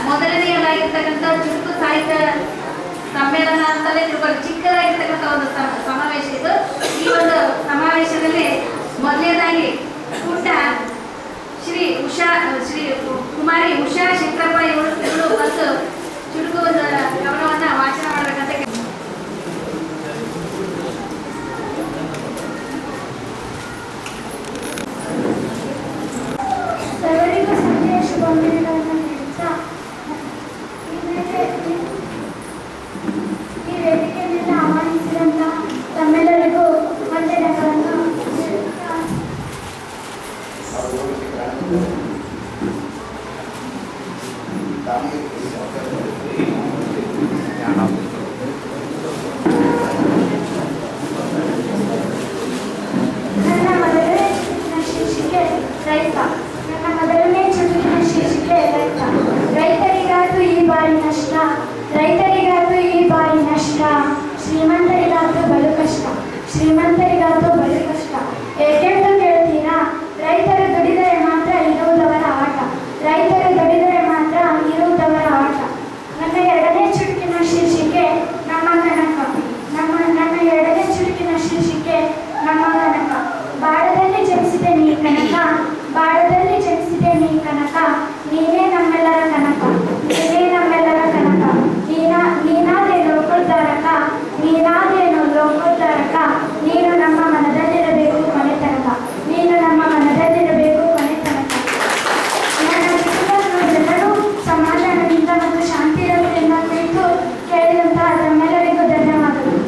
ಮೊದಲನೆಯದಾಗಿರ್ತಕ್ಕಂಥ ಚುಟುಕು ಸಾಹಿತ್ಯ ಸಮ್ಮೇಳನ ಅಂತಲೇ ತಿಳ್ಕೊಳ್ಳಿ. ಚಿಕ್ಕದಾಗಿರ್ತಕ್ಕಂಥ ಒಂದು ಸಮಾವೇಶ ಇದು. ಈ ಒಂದು ಸಮಾವೇಶದಲ್ಲಿ ಮೊದಲನೇದಾಗಿ ಪುಟ್ಟ ಶ್ರೀ ಕುಮಾರಿ ಉಷಾ ಶಂಕರಪ್ಪ ಇವರು ಬಂದು ಚುಟುಕು ಕವನವನ್ನು ವಾಚನ ಮಾಡಬೇಕಂತ. ಸರ್ವರಿಗೂ ಸಂಜೆಯ ಶುಭಾಶಯಗಳನ್ನು ನೀಡುತ್ತಾ ಈ ವೇದಿಕೆಯಿಂದ ಆಹ್ವಾನಿಸಿದಂತಹ ತಮ್ಮೆಲ್ಲರಿಗೂ ವಂದನೆಗಳನ್ನು ನೀಡುತ್ತಾ ನನ್ನ ಮೊದಲನೇ ಚುಟುಕಿನ ಶೀರ್ಷಿಕೆ ರೈತ. ನನ್ನ ಮೊದಲನೇ ಚುಟುಕಿನ ಶೀರ್ಷಿಕೆ ರೈತ. ರೈತರಿಗಾತು ಈ ಬಾರಿ ನಷ್ಟ, ರೈತರಿಗಾತು ಈ ಬಾರಿ ನಷ್ಟ, ಶ್ರೀಮಂತರಿಗಾತು ಬಲು ಕಷ್ಟ, ಶ್ರೀಮಂತರಿಗಾತು ಬಲು ಕಷ್ಟ. ಏಕೆಂದು ಕೇಳ್ತೀರಾ? ರೈತರು ದುಡಿದರೆ ಮಾತ್ರ ಇರುವುದವರ ಆಟ, ರೈತರು ದುಡಿದರೆ ಮಾತ್ರ ಇರುವುದವರ ಆಟ. ನನ್ನ ಎರಡನೇ ಚುಟುಕಿನ ಶೀರ್ಷಿಕೆ ನಮ್ಮ ಕನಕ. ನನ್ನ ಎರಡನೇ ಚುಟುಕಿನ ಶೀರ್ಷಿಕೆ ನಮ್ಮ ಕನಕ. ಬಾಳದಲ್ಲಿ ಜನಿಸಿದೆ ನೀ ಕನಕ, ಬಾಳದಲ್ಲಿ ಜನಿಸಿದೆ ನೀ ಕನಕ, ನೀನೇ ನಮ್ಮೆಲ್ಲರ ಕನಕ, ನೀನೇ ನಮ್ಮೆಲ್ಲರ ಕನಕ. ನೀನಾದೇನು ಲೋಕೋದ್ಧಾರಕ, ನೀನಾದೇನು ಲೋಕೋದ್ಧಾರಕ, ನೀನು ನಮ್ಮ ಮನದಲ್ಲಿರಬೇಕು ಕೊನೆ ತನಕ, ನೀನು ನಮ್ಮ ಮನದಲ್ಲಿರಬೇಕು ಕೊನೆ ತನಕ. ನನ್ನ ಕುಟುಂಬವನ್ನು ಜನರು ಸಮಾಧಾನದಿಂದ ಮತ್ತು ಶಾಂತಿಯಿಂದ ಕುರಿತು ಕೇಳಿದಂತಹ ತಮ್ಮೆಲ್ಲರಿಗೂ ಧನ್ಯವಾದಗಳು.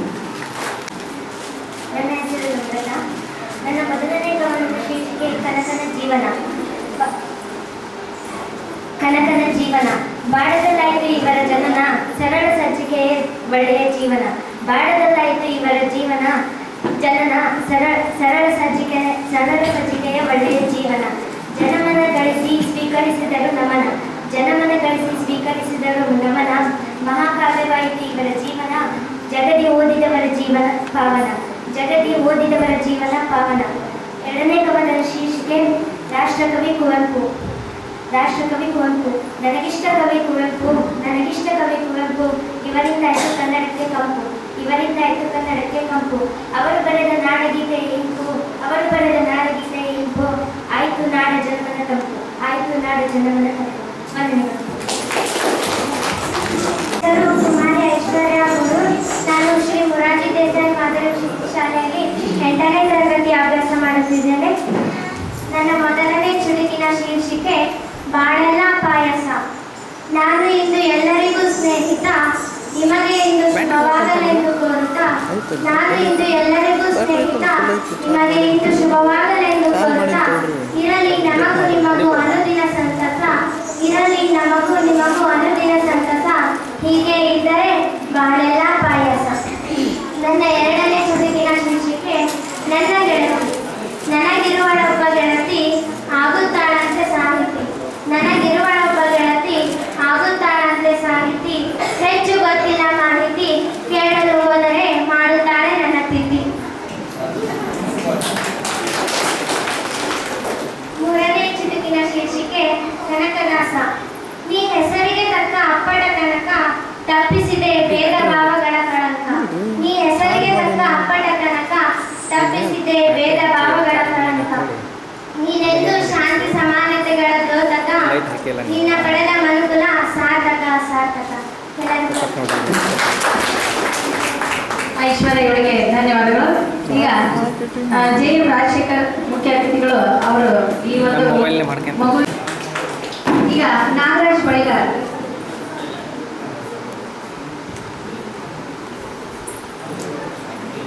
ನನ್ನ ಹೆಸರು ರುದ್ರಣ್ಣ. ನನ್ನ ಮೊದಲನೇ ಕವನದ ಶೀರ್ಷಿಕೆ ಕನಕನ ಜೀವನ. ಕನಕನ ಜೀವನ. ಬಾಡದಲ್ಲಾಯಿತು ಇವರ ಜನನ, ಸರಳ ಸಜ್ಜಿಕೆಯೇ ಒಳ್ಳೆಯ ಜೀವನ. ಬಾಡದಲ್ಲಾಯಿತು ಇವರ ಜೀವನ ಜನನ, ಸರಳ ಸಜ್ಜಿಕೆಯ ಒಳ್ಳೆಯ ಜೀವನ. ಜನಮನ ಗಳಿಸಿ ಸ್ವೀಕರಿಸಿದರು ನಮನ, ಜನಮನ ಗಳಿಸಿ ಸ್ವೀಕರಿಸಿದರು ನಮನ. ಮಹಾಕಾವ್ಯವಾಯಿತು ಇವರ ಜೀವನ, ಜಗದಿ ಓದಿದವರ ಜೀವನ ಪಾವನ, ಜಗದಿ ಓದಿದವರ ಜೀವನ ಪಾವನ. ಎರಡನೇ ಕವನದ ಶೀರ್ಷಿಕೆ ರಾಷ್ಟ್ರಕವಿ ಕುವೆಂಪು. ರಾಷ್ಟ್ರಕವಿ ಕುವೆಂಪು. ನನಗಿಷ್ಟ ಕವಿ ಕುವೆಂಪು, ನನಗಿಷ್ಟ ಕವಿ ಕುವೆಂಪು, ಇವರಿಂದಾಯಿತು ಕನ್ನಡಕ್ಕೆ ಕಂಪು, ಇವರಿಂದಾಯಿತು ಕನ್ನಡಕ್ಕೆ ಕಂಪು. ಅವರು ಬರೆದ ನಾಡಗೀತೆ ಇಂಪು, ಅವರು ಬರೆದ ನಾಡಗೀತೆ ಇಂಪು, ಆಯಿತು ನಾಡ ಜನ್ಮನ ಕಂಪು, ಆಯಿತು ನಾಡ ಜನ್ಮನ ಕಂಪು. ವಂದನೆಗಳು. ಹೆಸರು ಕುಮಾರಿ ಐಶ್ವರ್ಯ ಅವರು. ನಾನು ಶ್ರೀ ಮುರಾರ್ಜಿ ದೇಸಾಯಿ ಮಾದರಿ ಶಾಲೆಯಲ್ಲಿ 8ನೇ ತರಗತಿ ಅಭ್ಯಾಸ ಮಾಡುತ್ತಿದ್ದೇನೆ. ನನ್ನ ಮೊದಲನೇ ಚುಟುಕಿನ ಶೀರ್ಷಿಕೆ ಬಾಳೆಲ್ಲ ಪಾಯಸ. ನಾನು ಇಂದು ಎಲ್ಲರಿಗೂ ಸ್ನೇಹಿತ, ನಿಮಗೆ ಇಂದು ಶುಭವಾಗಲೆಂದು ಕೋರುತ್ತಾ, ನಾನು ಇಂದು ಎಲ್ಲರಿಗೂ ಸ್ನೇಹಿತ, ನಿಮಗೆ ಇಂದು ಶುಭವಾಗಲೆಂದು ಕೋರುತ್ತಾ, ಇರಲಿ ನಮಗೂ ನಿಮಗೂ ಅನುದಿನ ಸಂತಸ, ಇರಲಿ ನಮಗೂ ನಿಮಗೂ ಅನುದಿನ ಸಂತಸ, ಹೀಗೆ ಇದ್ದರೆ ಬಾಳೆಲ್ಲ ಪಾಯಸ. ನನ್ನ ಎರಡನೇ ಚುಟುಕಿನ ಶೀರ್ಷಿಕೆ ನನ್ನ ಗೆಳತಿ. ನನಗಿರುವಳೊಬ್ಬ ಗೆಳತಿ ಆಗುತ್ತಾಳಂತೆ ಸಾಹಿತಿ, ನನಗಿರುವಳೊಬ್ಬ ಗೆಳತಿ ಆಗುತ್ತಾಳಂತೆ ಸಾಹಿತಿ, ಹೆಚ್ಚು ಗೊತ್ತಿಲ್ಲ ಮಾಹಿತಿ, ಕೇಳಲು ಹೋದರೆ ಮಾಡುತ್ತಾಳೆ ನನ್ನ ತಿಥಿ. ಮೂರನೇ ಚುಟುಕಿನ ಶೀರ್ಷಿಕೆ ಕನಕದಾಸ. ನೀ ಹೆಸರಿಗೆ ತಕ್ಕ ಅಪ್ಪಟ ಕನಕ, ತಪ್ಪಿಸಿದೆ ಭೇದ ಭಾವಗಳ ಕಳಂಕ. ನೀ ಹೆಸರಿಗೆ ತಕ್ಕ ಅಪ್ಪಟ ಕನಕ, ತಪ್ಪಿಸಿದೆ ಭೇದ ಭಾವಗಳ ಕಳಂಕ. ನೀನೆಂದು ಶಾಂತಿ ಸಮಾನತೆಗಳ ದ್ಯೋತಕ, ನಿನ್ನ ಪಡೆದ ಮನುಕುಲ ಸಾರ್ಥಕ ಸಾರ್ಥಕ. ಐಶ್ವರ್ಯ ಇವರಿಗೆ ಧನ್ಯವಾದಗಳು. ಈಗ ಜೆ.ಎಂ. ರಾಜಶೇಖರ್ ಮುಖ್ಯ ಅತಿಥಿಗಳು ಅವರು ಈ ಒಂದು ಮಗು. ಈಗ ನಾಗರಾಜ್ ಬಳಿಗಾರ್.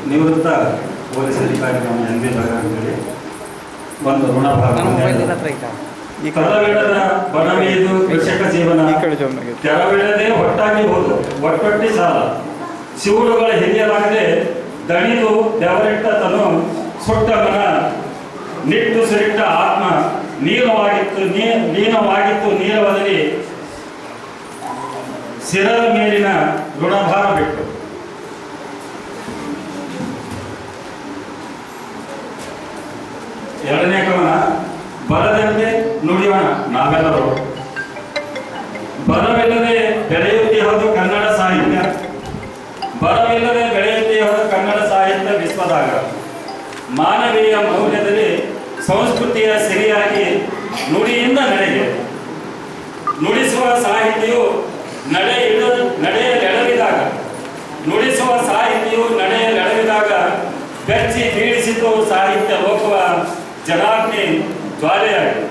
ನಿವೃತ್ತ ಪೊಲೀಸ್ ಅಧಿಕಾರಿ ಎನ್.ಬಿ. ಅಂತೇಳಿ ಒಂದು ಋಣಭಾರ. ತರವಿಡದ ಬನವೀದು ಕೃಷಕ ಜೀವನ, ತೆರವಿಡದೆ ಒಟ್ಟಾಗಿ ಹೋದು ಒಟ್ಟೊಟ್ಟಿ ಸಾಲ, ಶಿವುಡುಗಳ ಹಿರಿಯಲಾಗದೆ ದಣಿದು ಬೆವರಿಟ್ಟ ತನು, ಸುಟ್ಟ ಮನ ನಿಟ್ಟು ಸಿರಿಟ್ಟ ಆತ್ಮ, ಲೀನವಾಗಿತ್ತು ನೀರವದಲ್ಲಿ ಶಿರದ ಮೇಲಿನ ಋಣಭಾರ ಬಿಟ್ಟು. ಎರಡನೇ ಕವನ ಬರದಂತೆ ನುಡಿಯೋಣ ನಾವೆಲ್ಲರೂ. ಮಾನವೀಯ ಮೌಲ್ಯದಲ್ಲಿ ಸಂಸ್ಕೃತಿಯ ಸಿರಿಯಾಗಿ ನುಡಿಯಿಂದ ನಡೆಗೆ ನುಡಿಸುವ ಸಾಹಿತಿಯು ನಡೆಯಲೆಡವಿದಾಗ ನುಡಿಸುವ ಸಾಹಿತಿಯು ನಡೆಯಲೆಡವಿದಾಗ ಬೆಚ್ಚಿ ಬೀಳಿಸಿತು ಸಾಹಿತ್ಯ ಲೋಕವ ಜನಾಗ್ನಿ ಜ್ವಾಲೆಯಾಗಿ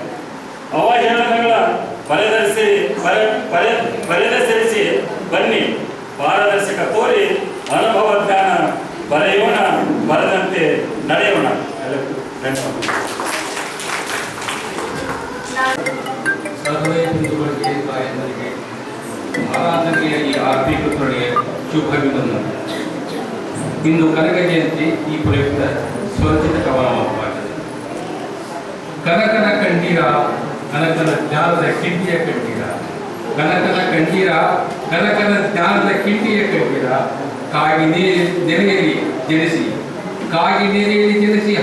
ಅವಹೇಳನಗಳ ಪರಿದರ್ಶಿಸಿ ಬನ್ನಿ ಪಾರದರ್ಶಕ ತೋರಿ ಅನುಭವ ಜ್ಞಾನ ಬರೆಯೋಣ ಬರದಂತೆ ನಡೆಯೋಣ. ಸರ್ವೇ ಹಿಂದೂಗಳಿಗೆ ತಾಯಂದರಿಗೆ ಆರಾಧನೆಯ ಈ ಆರ್ಥಿಕ ಪುತ್ಥಳಿಗೆ ಶುಭಾಭಿನಂದನೆ. ಇಂದು ಕನಕ ಜಯಂತಿ. ಈ ಪ್ರಯುಕ್ತ ಸ್ವರಚಿತ ಕವನವಾಗುತ್ತದೆ. ಕನಕನ ಕಂಡೀರ ಕನಕನ ಜ್ಞಾನದ ಕಿಂಡಿಯ ಕಂಡೀರ, ಕನಕನ ಕಂಡೀರ ಕನಕನ ಜ್ಞಾನದ ಕಿಂಡಿಯ ಕಂಡೀರ, ಕಾಗಿ ನೆರೆಯಲ್ಲಿ ಜನಿಸಿ ಕಾಗಿ ನೆರೆಯಲ್ಲಿ ಜನಿಸಿ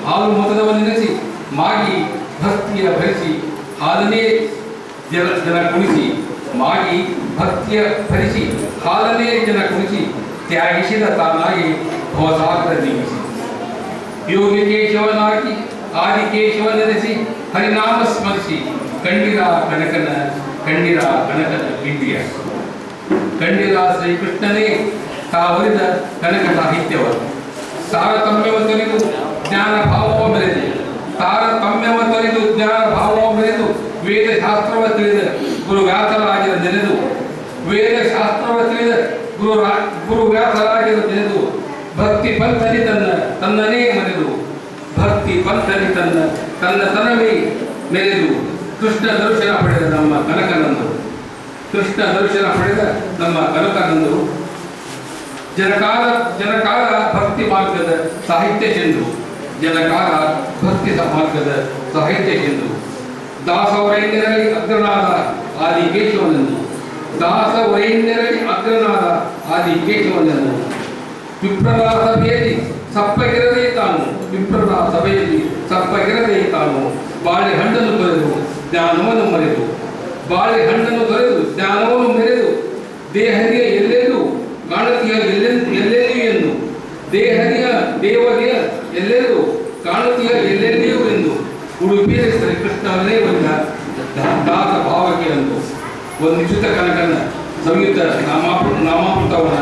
ಹಾಲು ಮೊದಲವ ನೆನೆಸಿ ಮಾಗಿ ಭಕ್ತಿಯ ಭರಿಸಿ ಹಾಲನೇ ಜನ ಕುಣಿಸಿ ಮಾಗಿ ಭಕ್ತಿಯ ಭರಿಸಿ ಹಾಲನೇ ಜನ ಕುಣಿಸಿ ತ್ಯಾಗಿಸಿದ ತಾನಾಗಿ ಭವಸಾಗರ ನೀಗಿಸಿ ಯೋಗಿ ಕೇಶವನಾಗಿ ಆದಿಕೇಶವ ನೆನೆಸಿ ಹರಿನಾಮ ಸ್ಮರಿಸಿ ಕಂಡಿರ ಕನಕನ ಕಿಂಡಿಯ ಕಂಡಿರ ಶ್ರೀಕೃಷ್ಣನೇ ತಾವರಿದ ಕನಕ ಸಾಹಿತ್ಯವ ತಾರತಮ್ಯವ ತೊರೆದು ಜ್ಞಾನ ಭಾವವ ಮೆರೆದು ತಾರತಮ್ಯವ ತೊರೆದು ಜ್ಞಾನ ಭಾವವ ಮೆರೆದು ವೇದಶಾಸ್ತ್ರವ ತಿಳಿದ ಗುರು ವ್ಯಾಸರಾಜರ ನೆನೆದು ವೇದಶಾಸ್ತ್ರವ ತಿಳಿದ ಗುರು ವ್ಯಾಸರಾಜರ ನೆನೆದು ಭಕ್ತಿ ಪಂಥಲಿ ತನ್ನನೇ ಮರೆದು ಭಕ್ತಿ ಪಂಥಲಿ ತನ್ನತನವೇ ಮೆರೆದು ಕೃಷ್ಣ ದರ್ಶನ ಪಡೆದ ನಮ್ಮ ಕನಕನಂದು ಕೃಷ್ಣ ದರ್ಶನ ಪಡೆದ ನಮ್ಮ ಕನಕನಂದು ಜನಕಾಲ ಭಕ್ತಿ ಮಾರ್ಗದ ಸಾಹಿತ್ಯ ಚೆಂದು ಜನಕಾಲ ಭಕ್ತಿ ಮಾರ್ಗದ ಸಾಹಿತ್ಯ ಚೆಂದು ದಾಸವರೇಣ್ಯರಲ್ಲಿ ಅಗ್ರನಾದ ಆದಿ ಕೇಶವನಂದು ದಾಸವರೇಣ್ಯರಲ್ಲಿ ಅಗ್ರನಾದ ಆದಿ ಕೇಶವನಂದು ವಿಪ್ರರ ಸಭೆಯಲ್ಲಿ ಸಪ್ಪಗಿರದೇ ತಾನು ವಿಪ್ರರ ಸಭೆಯಲ್ಲಿ ಸಪ್ಪಗಿರದೇ ತಾನು ಬಾಳೆಹಣ್ಣನ್ನು ತೊರೆದು ಜ್ಞಾನವನ್ನು ಮರೆದು ಬಾಳೆಹಣ್ಣನ್ನು ತೊರೆದು ಜ್ಞಾನವನ್ನು ಮೆರೆದು ದೇಹರಿಯ ಎಲ್ಲೆಲ್ಲೂ ಕಾಣತಿಯ ಎಲ್ಲೆಲ್ಲಿಯೂ ಎಂದು ದೇಹರಿಯ ದೇವರಿಯ ಎಲ್ಲೆಲ್ಲೂ ಕಾಣತಿಯ ಎಲ್ಲೆಲ್ಲಿಯೂ ಎಂದು ಉಡುಪಿಯ ಶ್ರೀಕೃಷ್ಣವನ್ನೇ ಬಂದ ದಾಸ ಭಾವಕ್ಕೆ ಎಂದು ಒಂದು ನಿಶ್ಚಿತ ಕನಕನ ಸಂಯುಕ್ತ ನಾಮಾಮೃತವನ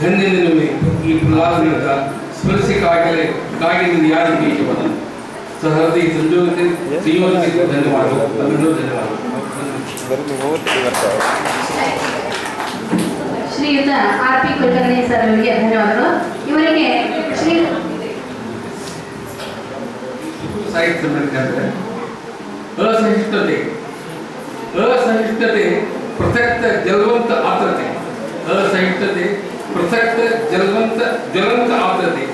ಧನ್ಯನಿನುವೆ ಈ ಪ್ರಹ್ಲಾದನಿಂದ ಸ್ಮರಿಸಿ ಕಾಗಿನಿಂದ ಯಾರು ಕೇಶವನ ಸಹೃದಯ ಸಂಯೋಗಕ್ಕೆ ಧನ್ಯವಾದಗಳು. ಶ್ರೀಯುತ ಆರ್ ಪಿ ಕುಲಕರ್ಣಿ ಸರ್ ಅವರಿಗೆ ಧನ್ಯವಾದಗಳು. ಇವರಿಗೆ ಶ್ರೀ ಸಾಹಿತ್ಯ ಸಮ್ಮೇಳನ ಅಸಹಿಷ್ಣುತೆ ಪ್ರಸಕ್ತ ಜಲವಂತ ಆರ್ದ್ರತೆ ಅಸಹಿಷ್ಣುತೆ ಪ್ರಸಕ್ತ ಜ್ವಲಂತ ಆರ್ದ್ರತೆ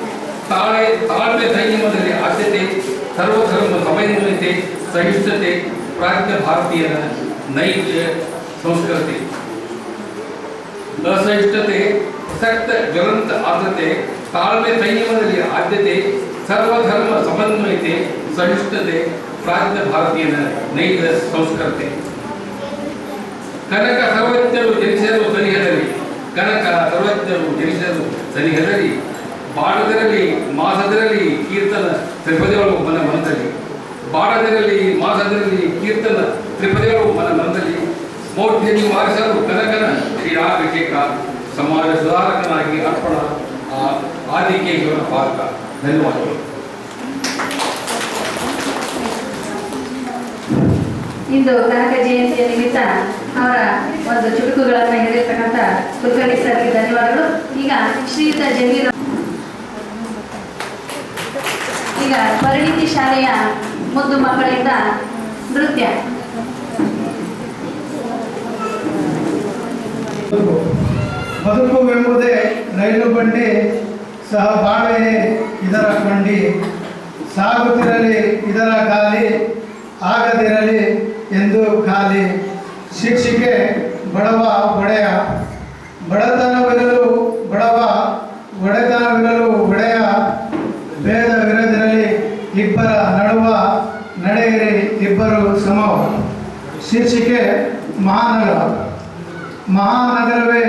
ತಾಳ್ಮೆ ಸಂಯಮದಲ್ಲಿ ಆದ್ಯತೆ ಸರ್ವಧರ್ಮ ಸಮನ್ವಯತೆ ಸಹಿಷ್ಣುತೆ ಪ್ರಾಜ್ಞ ಭಾರತೀಯರ ನೈಜ ಸಂಸ್ಕೃತಿ ಅಸಹಿಷ್ಣುತೆ ಪ್ರಸಕ್ತ ಜ್ವಲಂತ ಆರ್ದ್ರತೆ ತಾಳ್ಮೆ ಸಂಯಮದಲ್ಲಿ ಆದ್ಯತೆ ಸರ್ವಧರ್ಮ ಸಮನ್ವಯತೆ ಸಹಿಷ್ಣುತೆ ಪ್ರಾಜ್ಞ ಭಾರತೀಯನ ನೈಜ ಸಂಸ್ಕೃತಿ ಕನಕ ಸರ್ವಜ್ಞರು ಜನಿಸಲು ಸನಿಹದಲ್ಲಿ ಕನಕ ಸರ್ವಜ್ಞರು ಜನಿಸಲು ಸನಿಹದಲ್ಲಿ ಬಾಡದಿರಲಿ ಮಾಸದಿರಲಿ ಕೀರ್ತನ ತ್ರಿಪದಿಗಳು ಮನ ಮನದಲ್ಲಿ ಬಾಡದಿರಲಿ ಮಾಸದಿರಲಿ ಕೀರ್ತನ ತ್ರಿಪದಿಗಳು ಮನ ಮನದಲ್ಲಿ ಮೌಢ್ಯ ನಿವಾರಿಸಲು ಕನಕನ ಶ್ರೀರಾಭಿಷೇಕ ಸಮಾಜ ಸುಧಾರಕನಾಗಿ ಅರ್ಪಣ ಆದಿಕೇಶವನ ಪಾತ್ರ. ಧನ್ಯವಾದಗಳು. ಇಂದು ಕನಕ ಜಯಂತಿಯ ನಿಮಿತ್ತ ಅವರ ಒಂದು ಚುಟುಕುಗಳನ್ನು ಹೇಳಿರ್ತಕ್ಕಂಥ ಕುಲಕರ್ಣಿ ಸರ್ಗೆ ಧನ್ಯವಾದಗಳು. ಈಗ ಶ್ರೀಯುತ ಜಮೀರ್ ಈಗ ಪರಿಣಿತಿ ಶಾಲೆಯ ಮುದ್ದು ಮಕ್ಕಳಿಂದ ನೃತ್ಯ. ಬದುಕುವೆಂಬುದೇ ರೈಲು ಬಂಡಿ ಸಹ ಬಾಳ್ವೆಯೇ ಇದರ ಕೊಂಡಿ ಸಾಗುತ್ತಿರಲಿ ಇದರ ಖಾಲಿ ಆಗದಿರಲಿ ಎಂದು ಖಾಲಿ ಶೀರ್ಷಿಕೆ ಬಡವ ಒಡೆಯ ಬಡತನವಿರಲು ಬಡವ ಒಡೆತನವಿರಲು ಒಡೆಯ ಭೇದವಿರದಿರಲಿ ಇಬ್ಬರ ನಡುವ ನಡೆಯಿರಿ ಇಬ್ಬರು ಸಮವ. ಶೀರ್ಷಿಕೆ ಮಹಾನಗರವೇ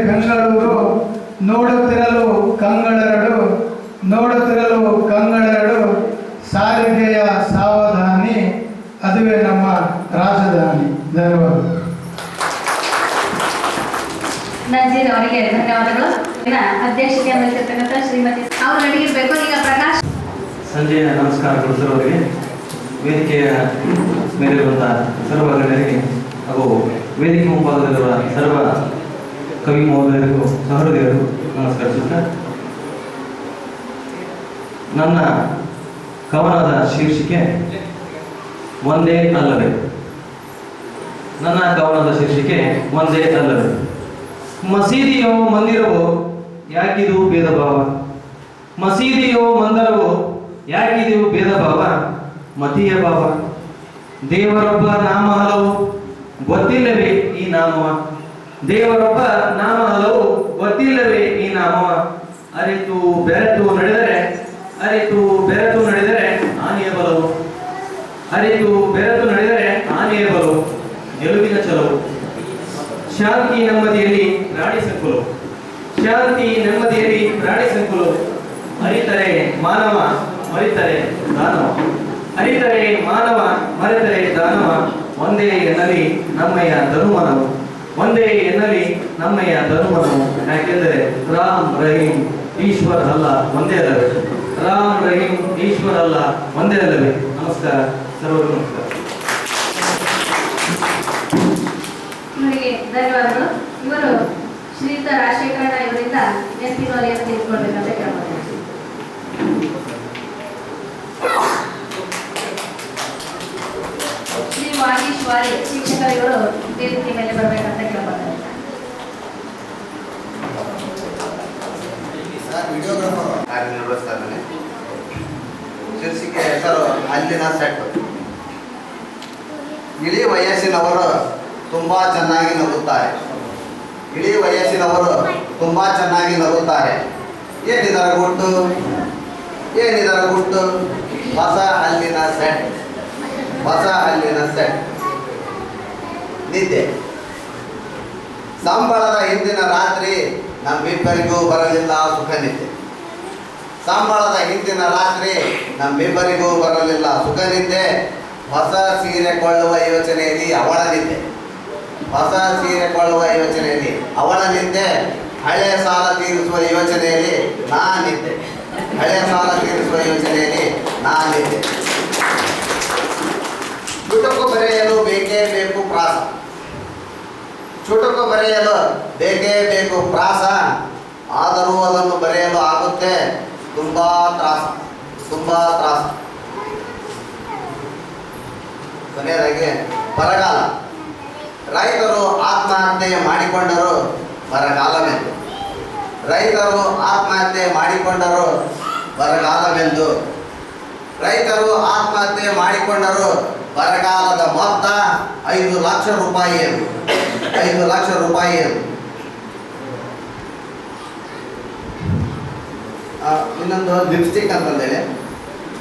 ಬೆಂಗಳೂರು ನೋಡುತ್ತಿರಲು ಕಂಗಳ ಅವರಿಗೆ ಧನ್ಯವಾದಗಳು. ಅಧ್ಯಕ್ಷತೆ ವಹಿಸಿರ್ತಕ್ಕಂಥ ಶ್ರೀಮತಿ ಅವರು ನಡೀಬೇಕು. ಈಗ ಪ್ರಕಾಶ್ ಸಂಜೆಯ ನಮಸ್ಕಾರಗಳು ಸರ್ವರಿಗೆ, ವೇದಿಕೆಯ ಮೇಲಿರುವಂಥ ಸರ್ವ ಗಣ್ಯರಿಗೆ ಹಾಗೂ ವೇದಿಕೆ ಮುಂಭಾಗದಲ್ಲಿರುವ ಸರ್ವ ಕವಿ ಮಹೋದಯರಿಗೂ ಸಹೃದಯರಿಗೂ ನಮಸ್ಕರಿಸುತ್ತಾ, ನನ್ನ ಕವನದ ಶೀರ್ಷಿಕೆ ಒಂದೇ ಅಲ್ಲವೇ. ನನ್ನ ಕವನದ ಶೀರ್ಷಿಕೆ ಒಂದೇ ಅಲ್ಲವೇ. ಮಸೀದಿಯೋ ಮಂದಿರವೋ ಯಾಕಿದು ಭೇದ ಭಾವ, ಮಸೀದಿಯೋ ಮಂದಿರವೋ ಯಾಕಿದು ಭೇದ ಭಾವ, ಮತೀಯ ಭಾವ. ದೇವರೊಬ್ಬ ನಾಮ ಹಲವು ಗೊತ್ತಿಲ್ಲವೇ ಈ ನಾಮವ, ದೇವರೊಬ್ಬ ನಾಮ ಹಲವು ಗೊತ್ತಿಲ್ಲವೇ ಈ ನಾಮವ. ಅರಿತು ಬೆರೆತು ನಡೆದರೆ, ಅರಿತು ಬೆರೆತು ನಡೆದರೆ ಆನೆಯ ಬಲವು, ಅರಿತು ಬೆರೆತು ನಡೆದರೆ ಆನೆಯ ಬಲವು, ಗೆಲುವಿನ ಚಲವು. ಶಾಂತಿ ನೆಮ್ಮದಿಯಲ್ಲಿ ಪ್ರಾಣಿ ಸಂಕುಲವು, ಶಾಂತಿ ನೆಮ್ಮದಿಯಲ್ಲಿ ಪ್ರಾಣಿ ಸಂಕುಲವು. ಅರಿತರೆ ಮಾನವ ಮರಿತರೆ ದಾನವ, ಅರಿತರೆ ಮಾನವ ಮರೆತರೆ ದಾನವ. ಒಂದೇ ಎನ್ನಲಿ ನಮ್ಮಯ್ಯ ಧನುಮನವು, ಒಂದೇ ಎನ್ನಲಿ ನಮ್ಮಯ್ಯ ಧನುಮನವು. ಯಾಕೆಂದರೆ ರಾಮ್ ರಹೀಂ ಈಶ್ವರ್ ಅಲ್ಲ ಒಂದೇ ಅಲ್ಲವೇ, ರಾಮ್ ರಹೀಂ ಈಶ್ವರ್ ಅಲ್ಲ ಒಂದೇ ಅಲ್ಲವೇ. ನಮಸ್ಕಾರ, ಸರ್ವರಿಗೂ ನಮಸ್ಕಾರ. ಇವರಿಗೆ ಧನ್ಯವಾದಗಳು. ಇವರು ಶ್ರೀಯುತ ರಾಜಶೇಖರಣ್ಣ ಇವರಿಂದ ನೆನಪಿನ ವಲಯವನ್ನು ತೆಗೆದುಕೊಳ್ಬೇಕಂತ ಕೇಳ್ಬೋದು. ಶ್ರೀ ವಾಗೀಶ್ವರಿ ಶಿಕ್ಷಕರು ಇವರು ವೇದಿಕೆ ಮೇಲೆ ಬರಬೇಕಂತ ಕೇಳ್ಬೋದು. ಕಾರ್ಯನಿರ್ವಹಿಸ್ತಾ ಇದ್ದಾನೆ. ಶೀರ್ಷಿಕೆ ಹೆಸರು ಅಲ್ಲಿನ ಸೆಟ್. ಇಳಿ ವಯಸ್ಸಿನವರು ತುಂಬಾ ಚೆನ್ನಾಗಿ ನಗುತ್ತಾರೆ, ಇಳಿ ವಯಸ್ಸಿನವರು ತುಂಬಾ ಚೆನ್ನಾಗಿ ನಗುತ್ತಾರೆ. ಏನಿದರ ಗುಟ್ಟು, ಏನಿದರ ಗುಟ್ಟು, ಹೊಸ ಹಲ್ಲಿನ ಸೆಟ್, ಹೊಸ ಹಲ್ಲಿನ ಸೆಟ್. ನಿದ್ದೆ. ಸಂಬಳದ ಹಿಂದಿನ ರಾತ್ರಿ ನಮ್ಮಿಬ್ಬರಿಗೂ ಬರಲಿಲ್ಲ ಸುಖ ನಿದ್ದೆ, ಸಂಬಳದ ಹಿಂದಿನ ರಾತ್ರಿ ನಮ್ಮಿಬ್ಬರಿಗೂ ಬರಲಿಲ್ಲ ಸುಖ ನಿದ್ದೆ. ಹೊಸ ಸೀರೆ ಕೊಳ್ಳುವ ಯೋಚನೆಯಲ್ಲಿ ಅವಳ ನಿದ್ದೆ, ಹೊಸ ಸೀರೆ ಕೊಳ್ಳುವ ಯೋಚನೆಯಲ್ಲಿ ಅವಳ ನಿದ್ದೆ. ಹಳೆ ಸಾಲ ತೀರಿಸುವ ಯೋಚನೆಯಲ್ಲಿ ನಾನಿದ್ದೆ, ಹಳೆ ಸಾಲ ತೀರಿಸುವ ಯೋಚನೆಯಲ್ಲಿ ನಾನಿದ್ದೆ. ಚುಟುಕು ಬರೆಯಲು ಬೇಕೇ ಬೇಕು ಪ್ರಾಸ, ಚುಟುಕು ಬರೆಯಲು ಬೇಕೇ ಬೇಕು ಪ್ರಾಸ. ಆದರೂ ಅದನ್ನು ಬರೆಯಲು ಆಗುತ್ತೆ ತುಂಬಾ ತ್ರಾಸ, ತುಂಬಾ ತ್ರಾಸ. ಕೊನೆಯದಾಗಿ ಬರಗಾಲ. ರೈತರು ಆತ್ಮಹತ್ಯೆ ಮಾಡಿಕೊಂಡರು ಬರಗಾಲವೆಂದು, ರೈತರು ಆತ್ಮಹತ್ಯೆ ಮಾಡಿಕೊಂಡರು ಬರಗಾಲವೆಂದು. ರೈತರು ಆತ್ಮಹತ್ಯೆ ಮಾಡಿಕೊಂಡರು ಬರಗಾಲದ ಮೊತ್ತ 5 ಲಕ್ಷ ರೂಪಾಯಿ ಎಂದು, 5 ಲಕ್ಷ ರೂಪಾಯಿ ಎಂದು. ಇನ್ನೊಂದು ಲಿಪ್ಸ್ಟಿಕ್ ಅಂತಂದೇಳಿ.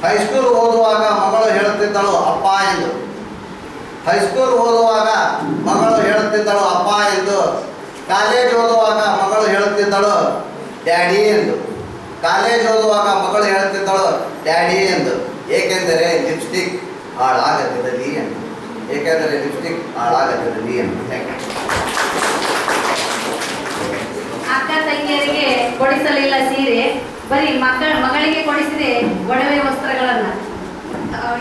ಹೈಸ್ಕೂಲ್ ಓದುವಾಗ ಮಗಳು ಹೇಳುತ್ತಿದ್ದಳು ಅಪ್ಪ ಎಂದು, ಹೈಸ್ಕೂಲ್ ಓದುವಾಗ ಮಗಳು ಹೇಳುತ್ತಿದ್ದಳು ಅಪ್ಪ ಎಂದು. ಕಾಲೇಜ್ ಓದುವಾಗ ಮಗಳು ಹೇಳುತ್ತಿದ್ದಳು ಡ್ಯಾಡಿ ಎಂದು, ಕಾಲೇಜ್ ಓದುವಾಗ ಮಗಳು ಹೇಳುತ್ತಿದ್ದಳು ಡ್ಯಾಡಿ ಎಂದು. ಏಕೆಂದರೆ ಲಿಪ್ಸ್ಟಿಕ್ ಹಾಳಾಗದಿರಲಿ ಎಂದು, ಏಕೆಂದರೆ ಲಿಪ್ಸ್ಟಿಕ್ ಹಾಳಾಗದಿರಲಿ ಎಂದು. ಅಕ್ಕ ತಂಗಿಯರಿಗೆ ಕೊಡಿಸಲಿಲ್ಲ ಸೀರೆ, ಬರೀ ಮಗಳಿಗೆ ಕೊಡಿಸಿದೆ ಒಡವೆ ವಸ್ತ್ರಗಳನ್ನ.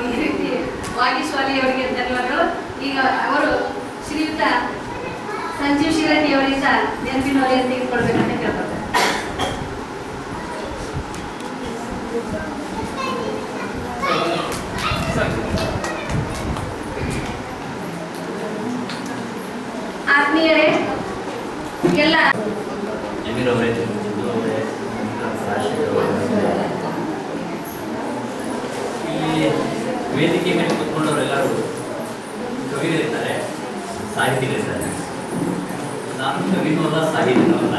ಈ ರೀತಿ ವಾಗೀಶ್ವರಿ ಅವರಿಗೆ ಧನ್ಯವಾದಗಳು. ಈಗ ಅವರು ಶ್ರೀಯುತ ಸಂಜೀವ್ ಶಿರಟ್ಟಿ ಅವರಿಂದ ನೆನಪಿನ ವಲಯ ತೆಗೆದುಕೊಳ್ಬೇಕಂತ ಕೇಳ್ತಾರೆ. ಆತ್ಮೀಯರೇ ಎಲ್ಲ ಈ ವೇದಿಕೆ ಮೇಲೆ ಕೂತ್ಕೊಂಡವರೆಲ್ಲರೂ ಕವಿಗಳಿರ್ತಾರೆ, ಸಾಹಿತಿಗಳಿರ್ತಾರೆ. ನಾನು ಕವಿನೂ ಅಲ್ಲ, ಸಾಹಿತಿನೂ ಅಲ್ಲ.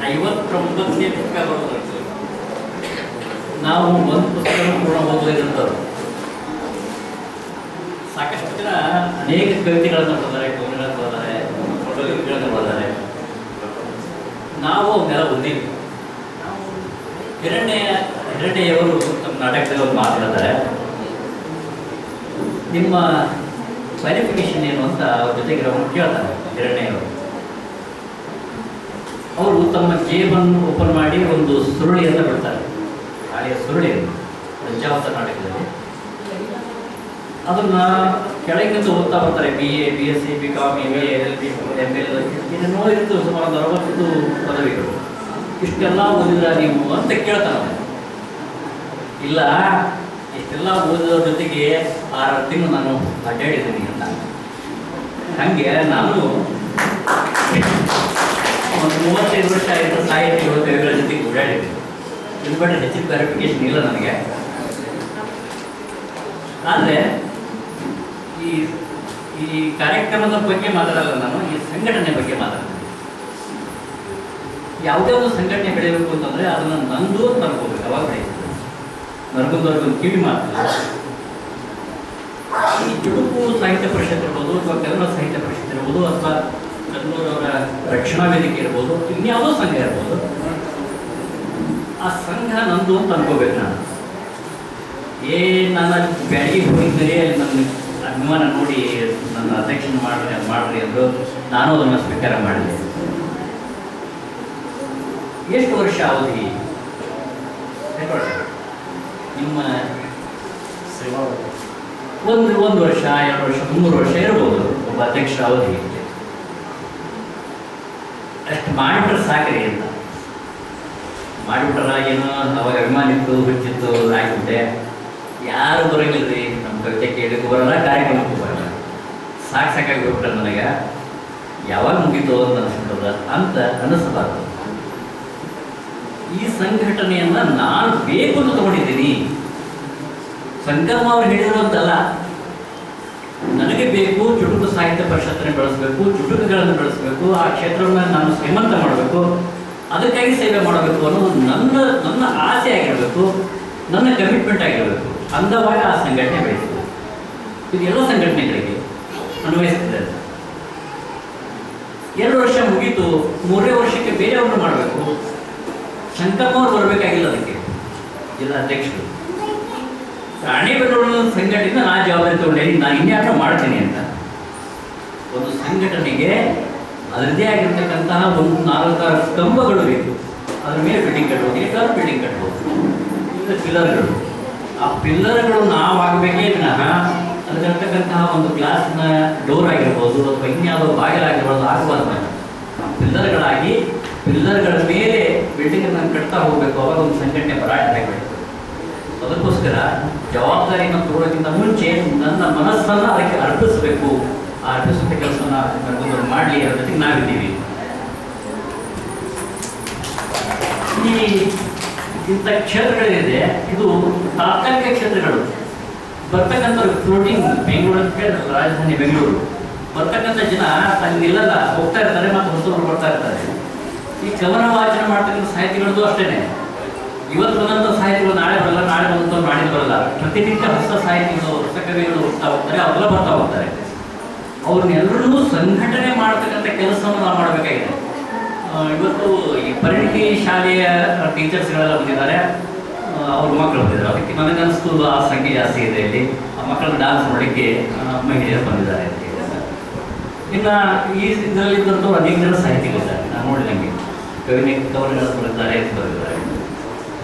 59ನೇ ಪುಸ್ತಕ ಬರೋದು ನಾವು ಒಂದು ಪುಸ್ತಕ ಕೂಡ ಓದೋದಿರುತ್ತವರು. ಸಾಕಷ್ಟು ಜನ ಅನೇಕ ಕವಿತೆಗಳನ್ನು ಬರೆದಿದ್ದಾರೆ, ಕವಿಗಳನ್ನು ಬರೆದಿದ್ದಾರೆ, ಫೋಟೋಗಳನ್ನು ಬರೆದಿದ್ದಾರೆ. ನಾವು ಅವನ್ನೆಲ್ಲ ಓದಿದ್ವಿ. ಹಿರಣ್ಯವರು ತಮ್ಮ ನಾಟಕದಲ್ಲಿ ಒಂದು ಮಾತು ಹೇಳ್ತಾರೆ, ನಿಮ್ಮ ಕ್ವಾಲಿಫಿಕೇಶನ್ ಏನು ಅಂತ ಅವ್ರ ಜೊತೆಗೆ ಅವ್ರು ಕೇಳ್ತಾರೆ ಹಿರಣ್ಯವರು. ಅವರು ತಮ್ಮ ಜೇಬನ್ನು ಓಪನ್ ಮಾಡಿ ಒಂದು ಸುರುಳಿಯನ್ನು ಬಿಡ್ತಾರೆ, ಹಳೆಯ ಸುರುಳಿ ಪಂಚಾವತ ನಾಟಕದಲ್ಲಿ. ಅದನ್ನು ಕೆಳಗಿನಿಂದ ಓದ್ತಾ ಬರ್ತಾರೆ. BA, BSc, BCom, MA, LLB, ML ಏನೇನೋ ಇರ್ತದೆ, ಸುಮಾರು 60 ಪದವಿಗಳು. ಇಷ್ಟೆಲ್ಲ ಓದಿದ್ರ ನೀವು ಅಂತ ಕೇಳ್ತಾರೆ. ಇಲ್ಲ, ಇಷ್ಟೆಲ್ಲ ಓದೋದ್ರ ಜೊತೆಗೆ 6 ತಿಂಗಳು ನಾನು ಅಡ್ಡಾಡಿದ್ದೀನಿ ಅಂತ. ಹಾಗೆ ನಾನು ಒಂದು 35 ವರ್ಷ ಆಯಿತು ಸಾಹಿತ್ಯಗಳು ಕವಿಗಳ ಜೊತೆಗೆ ಓಡಾಡಿದ್ದೀನಿ. ಇದು ಬಿಟ್ಟರೆ ಹೆಚ್ಚಿನ ಕ್ಲಾರಿಫಿಕೇಶನ್ ಇಲ್ಲ ನನಗೆ. ಆದರೆ ಈ ಕಾರ್ಯಕ್ರಮದ ಬಗ್ಗೆ ಮಾತಾಡಲ್ಲ, ನಾನು ಈ ಸಂಘಟನೆ ಬಗ್ಗೆ ಮಾತಾಡ್ತೀನಿ. ಯಾವುದೇ ಒಂದು ಸಂಘಟನೆ ಬೆಳೆಯಬೇಕು ಅಂತಂದರೆ ಅದನ್ನು ನಂದು ಅಂತ ಅನ್ಕೋಬೇಕು. ಅವಾಗ ಬೆಳೀತದೆ. ನರಗುಂದವ್ರಿಗೊಂದು ಕಿವಿ ಮಾತು, ಈ ಚುಟುಕು ಸಾಹಿತ್ಯ ಪರಿಷತ್ ಇರ್ಬೋದು, ಅಥವಾ ಕನ್ನಡ ಸಾಹಿತ್ಯ ಪರಿಷತ್ ಇರ್ಬೋದು, ಅಥವಾ ಕನ್ನೂರವರ ರಕ್ಷಣಾ ವೇದಿಕೆ ಇರ್ಬೋದು, ಇನ್ಯಾವುದೋ ಸಂಘ ಇರ್ಬೋದು, ಆ ಸಂಘ ನಂದು ಅಂತ ಅನ್ಕೋಬೇಕು. ನಾನು ಬ್ಯಾಡಿಗೆ ಹೋಗಿದ್ದರೆ ಅಲ್ಲಿ ನನ್ನ ಅಭಿಮಾನ ನೋಡಿ ನನ್ನ ಅಧ್ಯಕ್ಷನ ಮಾಡ್ರಿ ಅಂದರು. ನಾನು ಅದನ್ನು ಸ್ವೀಕಾರ ಮಾಡಿದೆ. ಎಷ್ಟು ವರ್ಷ ಅವಧಿ? ನಿಮ್ಮ ಸೇವಾ ಒಂದು ವರ್ಷ, 2 ವರ್ಷ, 3 ವರ್ಷ ಇರ್ಬೋದು ಒಬ್ಬ ಅಧ್ಯಕ್ಷರ ಅವಧಿ. ಅಷ್ಟು ಮಾಡಿಬಿಟ್ರೆ ಸಾಕ್ರಿ ಅಂತ ಮಾಡಿಬಿಟ್ರ ಏನೋ ಅವಾಗ ಅಭಿಮಾನ ಇತ್ತು, ಹುಚ್ಚಿತ್ತು, ಆಗಿಬಿಟ್ಟೆ. ಯಾರು ಬರೋಂಗಿಲ್ರಿ, ನಮ್ಮ ಕವಿತೆ ಕೇಳಲಿಕ್ಕೂ ಬರೋಲ್ಲ, ಕಾರ್ಯಕ್ರಮಕ್ಕೂ ಬರೋಲ್ಲ. ಸಾಕಾಗಿ ಹೋಗ್ಬಿಟ್ರೆ ನನಗೆ ಯಾವಾಗ ಮುಗೀತು ಅಂತ ಅನಿಸ್ಬಿಟ್ಟದ ಅಂತ ಅನ್ನಿಸಬಾರ್ದು. ಈ ಸಂಘಟನೆಯನ್ನು ನಾನು ಬೇಕು ಅಂತ ತಗೊಂಡಿದ್ದೀನಿ. ಸಂಗಮ ಅವ್ರು ಹೇಳಿರೋಂತಲ್ಲ, ನನಗೆ ಬೇಕು ಚುಟುಕು ಸಾಹಿತ್ಯ ಪರಿಷತ್ತನ್ನು ಬೆಳೆಸಬೇಕು, ಚುಟುಕುಗಳನ್ನು ಬೆಳೆಸಬೇಕು, ಆ ಕ್ಷೇತ್ರವನ್ನು ನಾನು ಶ್ರೀಮಂತ ಮಾಡಬೇಕು, ಅದಕ್ಕಾಗಿ ಸೇವೆ ಮಾಡಬೇಕು ಅನ್ನೋದು ನನ್ನ ಆಸೆ ಆಗಿರಬೇಕು, ನನ್ನ ಕಮಿಟ್ಮೆಂಟ್ ಆಗಿರಬೇಕು. ಅಂದವಾಗ ಆ ಸಂಘಟನೆ ಬೆಳೆಸ್ತದೆ. ಇದು ಎಲ್ಲ ಸಂಘಟನೆಗಳಿಗೆ ಅನ್ವಯಿಸ್ತದೆ. 2 ವರ್ಷ ಮುಗೀತು, 3ನೇ ವರ್ಷಕ್ಕೆ ಬೇರೆಯವ್ರನ್ನ ಮಾಡಬೇಕು. ಸಂಗಮವ್ರು ಬರಬೇಕಾಗಿಲ್ಲ ಅದಕ್ಕೆ, ಜಿಲ್ಲಾ ಅಧ್ಯಕ್ಷರು. ರಾಣಿಬೆನ್ನೂರು ಸಂಘಟನೆಯಿಂದ ನಾನು ಜವಾಬ್ದಾರಿ ತಗೊಂಡೇನಿ, ನಾನು ಇನ್ಯಾರು ಮಾಡ್ತೀನಿ ಅಂತ. ಒಂದು ಸಂಘಟನೆಗೆ ಅದರದ್ದೇ ಆಗಿರ್ತಕ್ಕಂತಹ ಒಂದು 4-6 ಸ್ತಂಭಗಳು ಬೇಕು. ಅದ್ರ ಮೇಲೆ ಬಿಲ್ಡಿಂಗ್ ಕಟ್ಬೋದು, 8 ಬಿಲ್ಡಿಂಗ್ ಕಟ್ಬೋದು. ಈಗ ಪಿಲ್ಲರ್ಗಳು, ಆ ಪಿಲ್ಲರ್ಗಳು ನಾವಾಗಬೇಕೇ ವಿನಃ ಅದರಲ್ಲಿರ್ತಕ್ಕಂತಹ ಒಂದು ಗ್ಲಾಸ್ನ ಡೋರ್ ಆಗಿರ್ಬೋದು ಅಥವಾ ಇನ್ಯಾವುದೋ ಬಾಗಿಲಾಗಿರ್ಬೋದು ಆಗಬಾರ್ದು. ಆ ಪಿಲ್ಲರ್ಗಳಾಗಿ ಪಿಲ್ಲರ್ಗಳ ಮೇಲೆ ಬಿಲ್ಡಿಂಗನ್ನು ಕಟ್ತಾ ಹೋಗಬೇಕು. ಅವಾಗ ಒಂದು ಸಂಘಟನೆ ಭರಾಟೆ ಆಗಬೇಕು. ಅದಕ್ಕೋಸ್ಕರ ಜವಾಬ್ದಾರಿಯನ್ನು ತಗೊಳ್ಳೋಕ್ಕಿಂತ ಮುಂಚೆ ನನ್ನ ಮನಸ್ಸನ್ನು ಅದಕ್ಕೆ ಅರ್ಪಿಸಬೇಕು. ಆ ಅರ್ಪಿಸುವಂಥ ಕೆಲಸವನ್ನು ಮಾಡಲಿ, ಅದರ ಜೊತೆಗೆ ನಾವಿದ್ದೀವಿ. ಇಂಥ ಕ್ಷೇತ್ರಗಳಿದೆ, ಇದು ತಾತ್ಕಾಲಿಕ ಕ್ಷೇತ್ರಗಳು. ಬರ್ತಕ್ಕಂಥ ಫ್ಲೋಟಿಂಗ್ ಬೆಂಗಳೂರು ಅಂತ ಹೇಳಿದ್ರೆ ರಾಜಧಾನಿ ಬೆಂಗಳೂರು ಬರ್ತಕ್ಕಂಥ ಜನ ಅಲ್ಲಿ ನಿಲ್ಲಲ್ಲ, ಹೋಗ್ತಾ ಇರ್ತಾರೆ, ಮತ್ತು ಹೊಸವರು ಬರ್ತಾ ಇರ್ತಾರೆ. ಈ ಕವನ ವಾಚನ ಮಾಡ್ತಕ್ಕಂಥ ಸಾಹಿತಿಗಳದ್ದು ಅಷ್ಟೇ. ಇವತ್ತು ಬಂದಂಥ ಸಾಹಿತಿಗಳು ನಾಳೆ ಬರಲ್ಲ, ನಾಳೆ ಬಂದಂಥವ್ರು ನಾಡಿದ್ದು ಬರಲ್ಲ. ಪ್ರತಿನಿತ್ಯ ಹೊಸ ಸಾಹಿತಿಗಳು, ಹೊಸ ಕವಿಗಳು ಹೋಗ್ತಾ ಹೋಗ್ತಾರೆ, ಅವರೆಲ್ಲ ಬರ್ತಾ ಹೋಗ್ತಾರೆ. ಅವ್ರನ್ನೆಲ್ಲರೂ ಸಂಘಟನೆ ಮಾಡ್ತಕ್ಕಂಥ ಕೆಲಸವನ್ನು ನಾವು ಮಾಡಬೇಕಾಗಿದೆ. ಇವತ್ತು ಈ ಪರಿಣಿತಿ ಶಾಲೆಯ ಟೀಚರ್ಸ್ಗಳೆಲ್ಲ ಬಂದಿದ್ದಾರೆ, ಅವ್ರ ಮಕ್ಕಳು ಬಂದಿದ್ದಾರೆ. ಅದಕ್ಕೆ ನನಗನ್ನಿಸ್ತು ಆ ಸಂಖ್ಯೆ ಜಾಸ್ತಿ ಇದೆ ಇಲ್ಲಿ. ಆ ಮಕ್ಕಳನ್ನ ಡಾನ್ಸ್ ಮಾಡಲಿಕ್ಕೆ ಮಹಿಳೆಯರು ಬಂದಿದ್ದಾರೆ ಅಂತ ಹೇಳಿ. ಇನ್ನು ಈ ಇದರಲ್ಲಿದ್ದಂಥವ್ರು ಅನೇಕ ಜನ ಸಾಹಿತಿಗಳಿದ್ದಾರೆ, ನಾನು ನೋಡಿದಂಗೆ ಕವನಗಳನ್ನು ಬರೆದಿದ್ದಾರೆ ಅಂತ ಬರೆದಿದ್ದಾರೆ.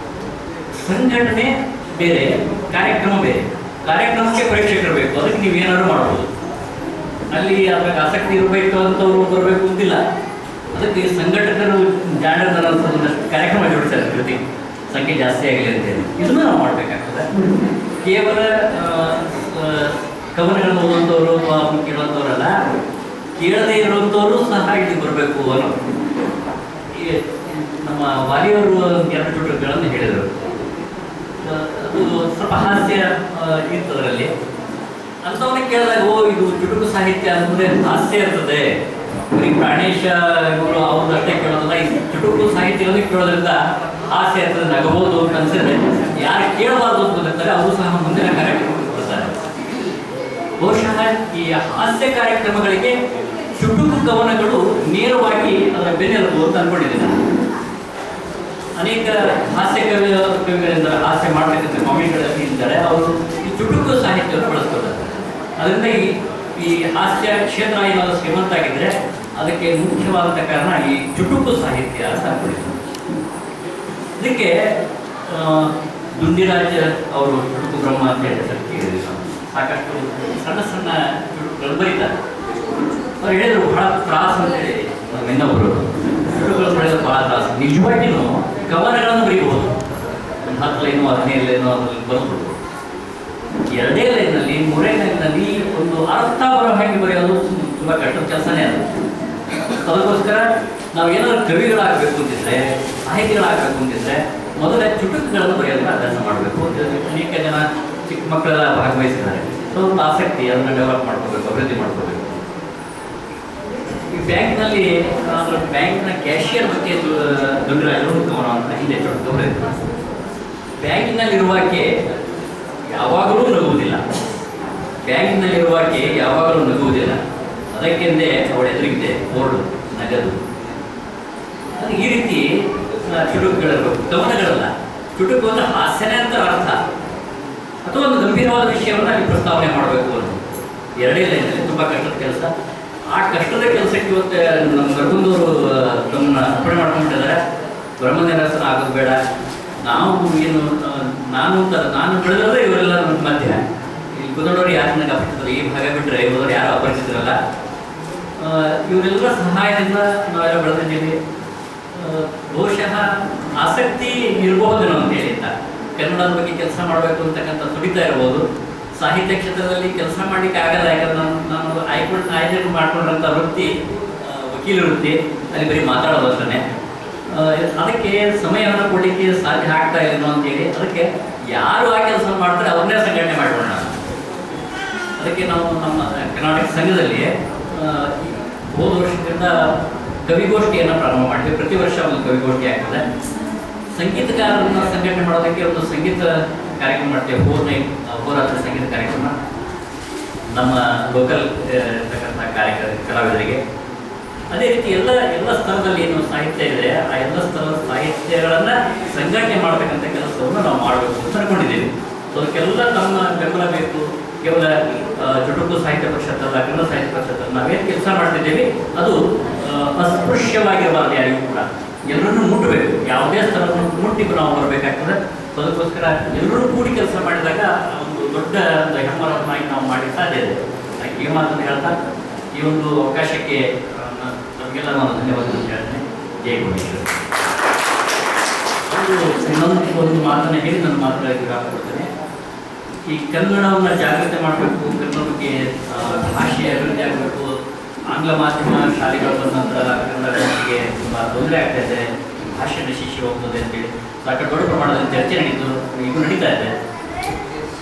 ಸಂಘಟನೆ ಬೇರೆ, ಕಾರ್ಯಕ್ರಮ ಬೇರೆ. ಕಾರ್ಯಕ್ರಮಕ್ಕೆ ಪ್ರೇಕ್ಷಕರು ಬೇಕು, ಅದಕ್ಕೆ ನೀವೇನಾದ್ರು ಮಾಡ್ಬೋದು. ಅಲ್ಲಿ ಅದಕ್ಕೆ ಆಸಕ್ತಿ ಇರಬೇಕು ಅಂತವ್ರು ಬರಬೇಕು ಅಂತಿಲ್ಲ. ಅದಕ್ಕೆ ಸಂಘಟಕರು ಜಾಣರ ಕಾರ್ಯಕ್ರಮ ಜೋಡಿಸ್ತಾರೆ, ಜೊತೆ ಸಂಖ್ಯೆ ಜಾಸ್ತಿ ಆಗಲಿ ಅಂತೇಳಿ. ಇದನ್ನು ನಾವು ಮಾಡಬೇಕಾಗ್ತದೆ. ಕೇವಲ ಕವನಗಳನ್ನು ಓದುವಂಥವ್ರು ಕೇಳುವಂಥವ್ರಲ್ಲ, ಕೇಳದೇ ಇರುವಂಥವರು ಸಹ ಇಲ್ಲಿ ಬರಬೇಕು ಅನ್ನೋದು. ಈ ನಮ್ಮ ವಾಲಿಯವರು 2 ಚುಟುಕುಗಳನ್ನು ಹೇಳಿದರು. ಅದು ಸ್ವಲ್ಪ ಹಾಸ್ಯ ಇರ್ತದರಲ್ಲಿ. ಅಂಥವನ್ನ ಕೇಳಿದಾಗ, ಇದು ಚುಟುಕು ಸಾಹಿತ್ಯ ಅಂದರೆ ಹಾಸ್ಯ ಇರ್ತದೆ, ಬರೀ ಪ್ರಾಣೇಶ ಇವರು ಅವ್ರದ್ದು ಅಷ್ಟೇ ಕೇಳೋದಲ್ಲ, ಈ ಚುಟುಕು ಸಾಹಿತ್ಯವನ್ನು ಕೇಳೋದ್ರಿಂದ ಹಾಸ್ಯ ಇರ್ತದೆ, ನಗಬಹುದು ಅಂತ ಅನ್ಸಿದ್ರೆ ಯಾರು ಕೇಳಬಾರ್ದು ಅಂತ ಬಂದಿರ್ತಾರೆ ಅವರು ಸಹ ಮುಂದಿನ ಕಾರ್ಯಕ್ರಮಕ್ಕೆ ಬರ್ತಾರೆ. ಬಹುಶಃ ಈ ಹಾಸ್ಯ ಕಾರ್ಯಕ್ರಮಗಳಿಗೆ ಚುಟುಕು ಕವನಗಳು ನೇರವಾಗಿ ಅದರ ಬೆನ್ನೆಲುಬು ಅಂತ ಅನ್ಕೊಂಡಿದ್ದೀನಿ. ಅನೇಕ ಹಾಸ್ಯ ಕವಿಗಳಿಂದ ಹಾಸ್ಯ ಮಾಡತಕ್ಕಂಥ ಕಾಮಿಡಿಗಳಲ್ಲಿ ಇದ್ದಾರೆ, ಅವರು ಈ ಚುಟುಕು ಸಾಹಿತ್ಯವನ್ನು ಬಳಸ್ಕೊಳ್ತಾರೆ. ಅದರಿಂದ ಈ ಹಾಸ್ಯ ಕ್ಷೇತ್ರ ಏನಾದರೂ ಶ್ರೀಮಂತ ಆಗಿದ್ರೆ ಅದಕ್ಕೆ ಮುಖ್ಯವಾದ ಕಾರಣ ಈ ಚುಟುಕು ಸಾಹಿತ್ಯ ಅಂತ ಅನ್ಕೊಂಡಿದ್ದಾರೆ. ಇದಕ್ಕೆ ದುಂಡಿರಾಜ ಅವರು ಚುಟುಕು ಬ್ರಹ್ಮ ಅಂತ ಹೆಸರು ಕೇಳಿದ್ರು. ಸಾಕಷ್ಟು ಸಣ್ಣ ಸಣ್ಣ ಚುಟುಕುಗಳು ಬರೀತಾರೆ. ಅವ್ರು ಹೇಳಿದ್ರು ಬಹಳ ತ್ರಾಸ ಅಂತೇಳಿ ಇನ್ನೊಬ್ಬರು ಚುಟುಕುಗಳು ಬರೆಯೋದು ಬಹಳ ತ್ರಾಸ. ನಿಜವಾಗಿಯೂ ಕವನಗಳನ್ನು ಬರೀಬಹುದು, ಒಂದು 10 ಲೈನು 15 ಲೈನು ಅದ್ರಲ್ಲಿ ಬರ್ಬೋದು. 2 ಲೈನಲ್ಲಿ 3 ಲೈನಲ್ಲಿ ಒಂದು ಅರ್ಥ ಬರೋ ಹಾಗೆ ಬರೆಯೋದು ತುಂಬ ಕಷ್ಟದ ಕೆಲಸನೇ ಅದು. ಅದಕ್ಕೋಸ್ಕರ ನಾವು ಏನಾದರೂ ಕವಿಗಳಾಗಬೇಕು ಅಂತಿದ್ರೆ, ಸಾಹಿತಿಗಳಾಗಬೇಕು ಅಂತಿದ್ರೆ ಮೊದಲೇ ಚುಟುಕುಗಳನ್ನು ಬರೆಯೋದನ್ನ ಅಭ್ಯಾಸ ಮಾಡಬೇಕು. ಅನೇಕ ಜನ ಚಿಕ್ಕ ಮಕ್ಕಳೆಲ್ಲ ಭಾಗವಹಿಸಿದ್ದಾರೆ. ಸೊ ಒಂದು ಆಸಕ್ತಿ ಅದನ್ನು ಡೆವಲಪ್ ಮಾಡ್ಕೋಬೇಕು, ಅಭಿವೃದ್ಧಿ ಮಾಡ್ಕೋಬೇಕು. ಈ ಬ್ಯಾಂಕ್ನಲ್ಲಿ ಬ್ಯಾಂಕ್ನ ಕ್ಯಾಶಿಯರ್ ಬಗ್ಗೆ ದುಂಡಿರಾಜರು ಗಮನ ಅಂತ ಹಿಂದೆ ಚುಟುಕು ಬರೆದಿದ್ರು. ಬ್ಯಾಂಕಿನಲ್ಲಿರುವಾಕೆ ಯಾವಾಗಲೂ ನಗುವುದಿಲ್ಲ, ಬ್ಯಾಂಕಿನಲ್ಲಿರುವಾಕೆ ಯಾವಾಗಲೂ ನಗುವುದಿಲ್ಲ, ಅದಕ್ಕೆಂದೇ ಅವಳ ಎದುರಿಗಿದೆ ಬೋರ್ಡು ನಗದು. ಅದು ಈ ರೀತಿ ಚುಟುಕುಗಳಿರಬೇಕು, ಕವನಗಳಲ್ಲ. ಚುಟುಕು ಅಂದರೆ ಹಾಸ್ಯನೇ ಅಂತ ಅರ್ಥ, ಅಥವಾ ಒಂದು ಗಂಭೀರವಾದ ವಿಷಯವನ್ನು ಅಲ್ಲಿ ಪ್ರಸ್ತಾವನೆ ಮಾಡಬೇಕು ಅನ್ನೋದು. 2 ಲೈನಲ್ಲಿ ತುಂಬ ಕಷ್ಟದ ಕೆಲಸ. ಆ ಕಷ್ಟದ ಕೆಲಸಕ್ಕೆ ಇವತ್ತು ನಮ್ಮ ಗರ್ಭಂದವರು ತಮ್ಮನ್ನ ಅರ್ಪಣೆ ಮಾಡ್ಕೊಂಡಿದ್ದಾರೆ. ಬ್ರಹ್ಮನಿರಸನ ಆಗೋದು ಬೇಡ, ನಾವು ಏನು ನಾನು ಬೆಳೆದ್ರೆ ಇವರೆಲ್ಲ ನಮ್ಮ ಮಧ್ಯ. ಇಲ್ಲಿ ಕುದಡೋರು ಯಾರು ನನಗೆ ಅಪರಿಚಿತರು, ಈ ಭಾಗ ಬಿಟ್ಟರೆ ಇವರವರು ಯಾರು ಅಪರಿಚಿತರಲ್ಲ. ಇವರೆಲ್ಲರ ಸಹಾಯದಿಂದ ನಾವೆಲ್ಲ ಬೆಳೆದಿದ್ದೀವಿ. ಬಹುಶಃ ಆಸಕ್ತಿ ಇರಬಹುದೇನೋ ಅಂತೇಳಿ ಅಂತ ಕನ್ನಡದ ಬಗ್ಗೆ ಕೆಲಸ ಮಾಡಬೇಕು ಅಂತಕ್ಕಂಥ ತುಡಿತಾ ಇರ್ಬೋದು. ಸಾಹಿತ್ಯ ಕ್ಷೇತ್ರದಲ್ಲಿ ಕೆಲಸ ಮಾಡಲಿಕ್ಕೆ ಆಗಲ್ಲ, ಯಾಕಂದ್ರೆ ನಾನು ಆಯ್ಕೆ ಮಾಡ್ಕೊಂಡಂಥ ವೃತ್ತಿ ವಕೀಲ ವೃತ್ತಿ, ಅಲ್ಲಿ ಬರೀ ಮಾತಾಡೋದು ಅಷ್ಟೇ. ಅದಕ್ಕೆ ಸಮಯವನ್ನು ಕೊಡಲಿಕ್ಕೆ ಸಾಧ್ಯ ಆಗ್ತಾ ಇಲ್ಲ ಅಂತೇಳಿ ಅದಕ್ಕೆ ಯಾರು ಆ ಕೆಲಸ ಮಾಡ್ತಾರೆ ಅವ್ರನ್ನೇ ಸಂಘಟನೆ ಮಾಡಿಕೊಳ್ಳೋಣ. ಅದಕ್ಕೆ ನಾವು ನಮ್ಮ ಕರ್ನಾಟಕ ಸಂಘದಲ್ಲಿ ಹೋದ ವರ್ಷದಿಂದ ಕವಿಗೋಷ್ಠಿಯನ್ನು ಪ್ರಾರಂಭ ಮಾಡಿದ್ವಿ. ಪ್ರತಿ ವರ್ಷ ಒಂದು ಕವಿಗೋಷ್ಠಿ ಆಗ್ತದೆ. ಸಂಗೀತಗಾರರನ್ನು ಸಂಘಟನೆ ಮಾಡೋದಕ್ಕೆ ಒಂದು ಸಂಗೀತ ಕಾರ್ಯಕ್ರಮ ಮಾಡ್ತೇವೆ. ಹೋರಾತ್ರಿ ಸಂಗೀತ ಕಾರ್ಯಕ್ರಮ ನಮ್ಮ ಲೋಕಲ್ ಇರ್ತಕ್ಕಂಥ ಕಲಾವಿದರಿಗೆ. ಅದೇ ರೀತಿ ಎಲ್ಲ ಸ್ತರದಲ್ಲಿ ಏನು ಸಾಹಿತ್ಯ ಇದೆ ಆ ಎಲ್ಲ ಸ್ತರದ ಸಾಹಿತ್ಯಗಳನ್ನು ಸಂಘಟನೆ ಮಾಡತಕ್ಕಂಥ ಕೆಲಸವನ್ನು ನಾವು ಮಾಡಬೇಕು ಅಂತ ಅನ್ಕೊಂಡಿದ್ದೀವಿ. ಸೊ ಅದಕ್ಕೆಲ್ಲ ನಮ್ಮ ಬೆಂಬಲ ಬೇಕು. ಕೇವಲ ಚುಟುಕು ಸಾಹಿತ್ಯ ಪರಿಷತ್ತಲ್ಲ, ಕನ್ನಡ ಸಾಹಿತ್ಯ ಪರಿಷತ್ತಲ್ಲ, ನಾವೇನು ಕೆಲಸ ಮಾಡ್ತಿದ್ದೀವಿ ಅದು ಅಸ್ಪೃಶ್ಯವಾಗಿರಬಾರ್ದು. ಯಾರಿಗೂ ಕೂಡ ಎಲ್ಲರನ್ನೂ ಮುಟ್ಟಬೇಕು, ಯಾವುದೇ ಸ್ತರವನ್ನು ಮುಟ್ಟಿ ನಾವು ಬರಬೇಕಾಗ್ತದೆ. ಸೊ ಅದಕ್ಕೋಸ್ಕರ ಎಲ್ಲರೂ ಕೂಡಿ ಕೆಲಸ ಮಾಡಿದಾಗ ಒಂದು ದೊಡ್ಡ ಹೆಮ್ಮರವನ್ನಾಗಿ ನಾವು ಮಾಡಿ ಸಾಧ್ಯ ಇದೆ. ಈ ಮಾತನ್ನು ಹೇಳ್ತಾ ಈ ಒಂದು ಅವಕಾಶಕ್ಕೆ ನಮಗೆಲ್ಲ ನಾನು ಧನ್ಯವಾದಗಳು ಹೇಳ್ತೇನೆ. ಜೈ ಗುಣೇಶ್ವರ. ಒಂದು ಮಾತನ್ನು ಹೇಳಿ ನನ್ನ ಮಾತುಗಳಿಗೆ ಹಾಕೊಡ್ತೇನೆ. ಈ ಕನ್ನಡವನ್ನು ಜಾಗೃತಿ ಮಾಡಬೇಕು, ಕನ್ನಡ ಬಗ್ಗೆ ಭಾಷೆ ಅಭಿವೃದ್ಧಿ ಆಗಬೇಕು. ಆಂಗ್ಲ ಮಾಧ್ಯಮ ಶಾಲೆಗಳು ಬಂದ ನಂತರ ಕನ್ನಡಕ್ಕೆ ತುಂಬ ತೊಂದರೆ ಆಗ್ತಾ ಇದೆ, ಭಾಷೆ ನಶಿಸಿ ಹೋಗ್ತದೆ ಅಂತೇಳಿ ಸಾಕಷ್ಟು ದೊಡ್ಡ ಪ್ರಮಾಣದಲ್ಲಿ ಚರ್ಚೆ ನಡೀತು, ಈಗೂ ನಡೀತಾ ಇದೆ.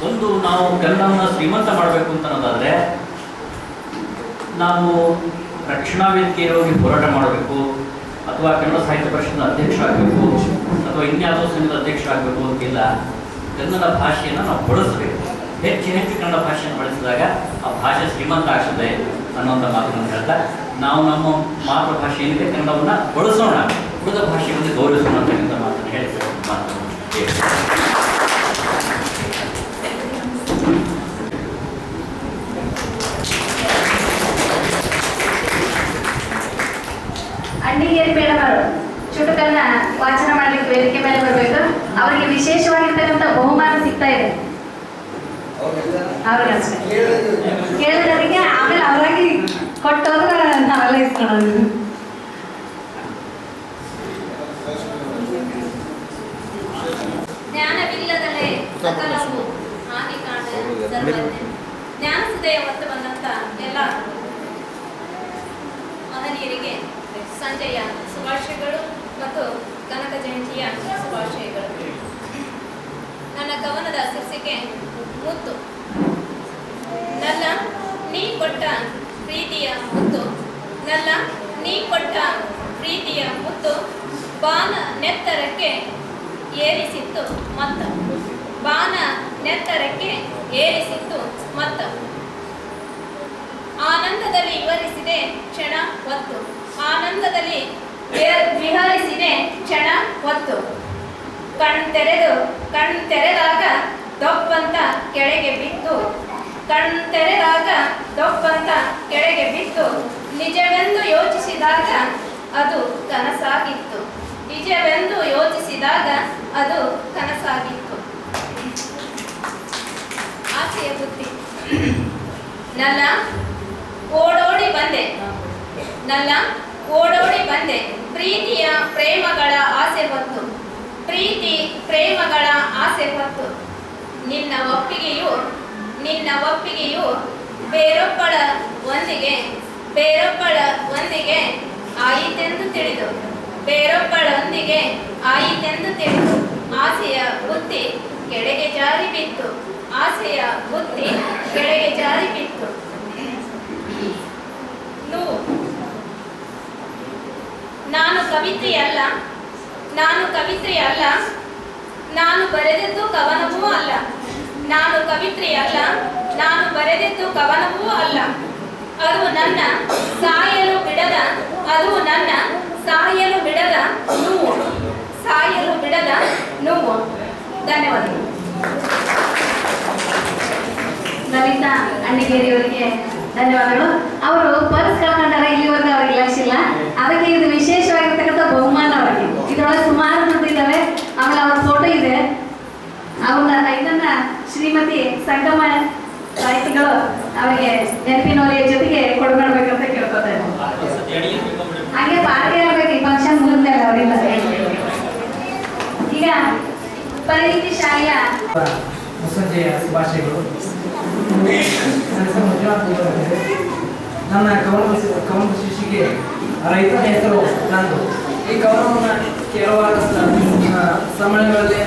ಒಂದು ನಾವು ಕನ್ನಡವನ್ನು ಶ್ರೀಮಂತ ಮಾಡಬೇಕು ಅಂತ ಅನ್ನೋದಾದರೆ ನಾವು ರಕ್ಷಣಾ ವೇದಿಕೆಗೆ ಹೋಗಿ ಹೋರಾಟ ಮಾಡಬೇಕು, ಅಥವಾ ಕನ್ನಡ ಸಾಹಿತ್ಯ ಪರಿಷತ್ನ ಅಧ್ಯಕ್ಷರಾಗಬೇಕು, ಅಥವಾ ಇನ್ಯಾವುದೋ ಸಂಘದ ಅಧ್ಯಕ್ಷರಾಗಬೇಕು ಅಂತಿಲ್ಲ. ಕನ್ನಡ ಭಾಷೆಯನ್ನು ನಾವು ಬಳಸಬೇಕು. ಹೆಚ್ಚು ಹೆಚ್ಚು ಕನ್ನಡ ಭಾಷೆಯನ್ನು ಬಳಸಿದಾಗ ಆ ಭಾಷೆ ಶ್ರೀಮಂತ ಆಗ್ತದೆ ಅನ್ನೋಂಥ ಮಾತನ್ನು ಹೇಳ್ತಾ ನಾವು ನಮ್ಮ ಮಾತೃಭಾಷೆ ಏನಿದೆ ಕನ್ನಡವನ್ನು ಬಳಸೋಣ, ಉಳಿದ ಭಾಷೆಯನ್ನು ಗೌರವಿಸೋಣ ಅಂತಕ್ಕಂಥ ಮಾತನ್ನು ಹೇಳಿ ಮಾತನ್ನು ಅಂಡಿಗೇರಿ ಮೇಡಮ್ ಅವರು ಚುಟುಕನ್ನ ವಾಚನ ಮಾಡ್ಲಿಕ್ಕೆ ವೇದಿಕೆ ಮೇಲೆ ಬರಬೇಕು. ಅವರಿಗೆ ವಿಶೇಷವಾಗಿರ್ತಕ್ಕಂಥ ಬಹುಮಾನ ಸಿಗ್ತಾ ಇದೆ. ಅವ್ರಿಗಷ್ಟೇ ಕೇಳಿದವರಿಗೆ ಆಮೇಲೆ ಅವರಾಗಿ ಕೊಟ್ಟೋದ್ರೆ ನಾವೆಲ್ಲ ಇಸ್ಕೊಳ್ಳೋದು. ಜ್ಞಾನವಿಲ್ಲದಲೇ ಸಕಲವು ಹಾಗೆ ಕಾಣ ಸರ್ವಜ್ಞ. ಜ್ಞಾನ ಸುದಯ ಹೊತ್ತು ಬಂದಂತ ಎಲ್ಲ ಮಹನೀಯರಿಗೆ ಸಂಜೆಯ ಶುಭಾಶಯಗಳು ಮತ್ತು ಕನಕ ಜಯಂತಿಯ ಶುಭಾಶಯಗಳು. ನನ್ನ ಕವನದ ಶೀರ್ಷಿಕೆ ಮುತ್ತು. ನನ್ನ ನೀ ಕೊಟ್ಟ ಪ್ರೀತಿಯ ಮುತ್ತು, ನನ್ನ ನೀ ಕೊಟ್ಟ ಪ್ರೀತಿಯ ಮುತ್ತು, ಬಾನ ನೆತ್ತರಕ್ಕೆ ಏರಿಸಿತ್ತು ಮತ್ತ, ಬಾನ ನೆತ್ತರಕ್ಕೆ ಏರಿಸಿತ್ತು ಮತ್ತ, ಆನಂದದಲ್ಲಿ ವಿವರಿಸಿದೆ ಕ್ಷಣ ಹೊತ್ತು, ಆನಂದದಲ್ಲಿ ವಿಹರಿಸಿದೆ ಕ್ಷಣ ಹೊತ್ತು, ಕಣ್ತೆರೆದಾಗ ದೊಪ್ಪಂತ ಕೆಳಗೆ ಬಿತ್ತು, ಕಣ್ತೆರೆದಾಗ ದೊಪ್ಪಂತ ಕೆಳಗೆ ಬಿತ್ತು, ನಿಜವೆಂದು ಯೋಚಿಸಿದಾಗ ಅದು ಕನಸಾಗಿತ್ತು. ನಿಜವೆಂದು ಯೋಚಿಸಿದಾಗ ಅದು ಕನಸಾಗಿತ್ತು. ಆಸೆಯ ಬುದ್ಧಿ. ನಲ್ಲ ಓಡೋಡಿ ಬಂದೆ, ನಲ್ಲ ಓಡೋಡಿ ಬಂದೆ, ಪ್ರೀತಿಯ ಪ್ರೇಮಗಳ ಆಸೆ ಹೊತ್ತು, ಪ್ರೀತಿ ಪ್ರೇಮಗಳ ಆಸೆ ಹೊತ್ತು. ನಿನ್ನ ಒಪ್ಪಿಗೆಯು ಬೇರೊಬ್ಬಳ ಒಂದಿಗೆ ಆಯಿತೆಂದು ತಿಳಿದು, ಬೇರೊಬ್ಬಳೊಂದಿಗೆ ಆಯಿತೆಂದು ತಿಳಿದು, ಆಸೆಯ ಬುದ್ಧಿ ಕೆಳಗೆ ಜಾರಿ ಬಿತ್ತು, ಆಸೆಯ ಬುದ್ಧಿ ಕೆಳಗೆ ಜಾರಿ ಬಿತ್ತು. ನಾನು ಕವಿತ್ರಿಯಲ್ಲ, ನಾನು ಬರೆದದ್ದು ಕವನವೂ ಅಲ್ಲ, ನಾನು ಕವಿತ್ರಿಯಲ್ಲ, ನಾನು ಬರೆದದ್ದು ಕವನವೂ ಅಲ್ಲ. ಅದು ನನ್ನ ಸಾಯಲು ಬಿಡದ ನೋವು. ಧನ್ಯವಾದಗಳು. ಲಲಿತಾ ಅಣ್ಣಿಗೇರಿಯವರಿಗೆ ಧನ್ಯವಾದಗಳು. ಅವರು ಪರ್ಸ್ ಕಳ್ಕೊಂಡಾರೆ, ಇಲ್ಲಿವರೆಗೂ ಅವ್ರಿಗೆ ಲಕ್ಷ ಇಲ್ಲ. ಅದಕ್ಕೆ ಇದು ವಿಶೇಷವಾಗಿರ್ತಕ್ಕಂಥ ಬಹುಮಾನ ಅವರಿಗೆ. ಇದರೊಳಗೆ ಸುಮಾರು ದುಡ್ಡು ಇದ್ದಾವೆ. ಆಮೇಲೆ ಅವ್ರ ಫೋಟೋ ಇದೆ. ಇದನ್ನ ಶ್ರೀಮತಿ ಸಂಗಮ ಸಾಹಿತಿಗಳು ಅವರಿಗೆ ನೆನಪಿನೊಲೆಯ ಜೊತೆಗೆ ಕೊಡ್ಬೇಕಂತ ಕೇಳ್ಕೊತಾರೆ. ಹಾಗೆ ಪಾರ್ಟಿ ಆಗಬೇಕು. ಈ ಫಂಕ್ಷನ್ ಮುಗಿದ್ಮೇಲೆ ಅವರಿಂದ ಈಗ ಪರಿಣಿತಿ ಶಾಲೆಯ ಮುಸ್ಸಂಜೆಯ ಶುಭಾಶಯಗಳು. ನನ್ನ ಹೆಸರು ಮಂಜುನಾಥ್ ಅಂತ. ನನ್ನ ಕವನ ಶೀರ್ಷಿಕೆ ರೈತರ ಹೆಸರು ನಂದು. ಈ ಕವನವನ್ನು ಕೆಲವಾರು ಸಮ್ಮೇಳನಗಳಲ್ಲಿ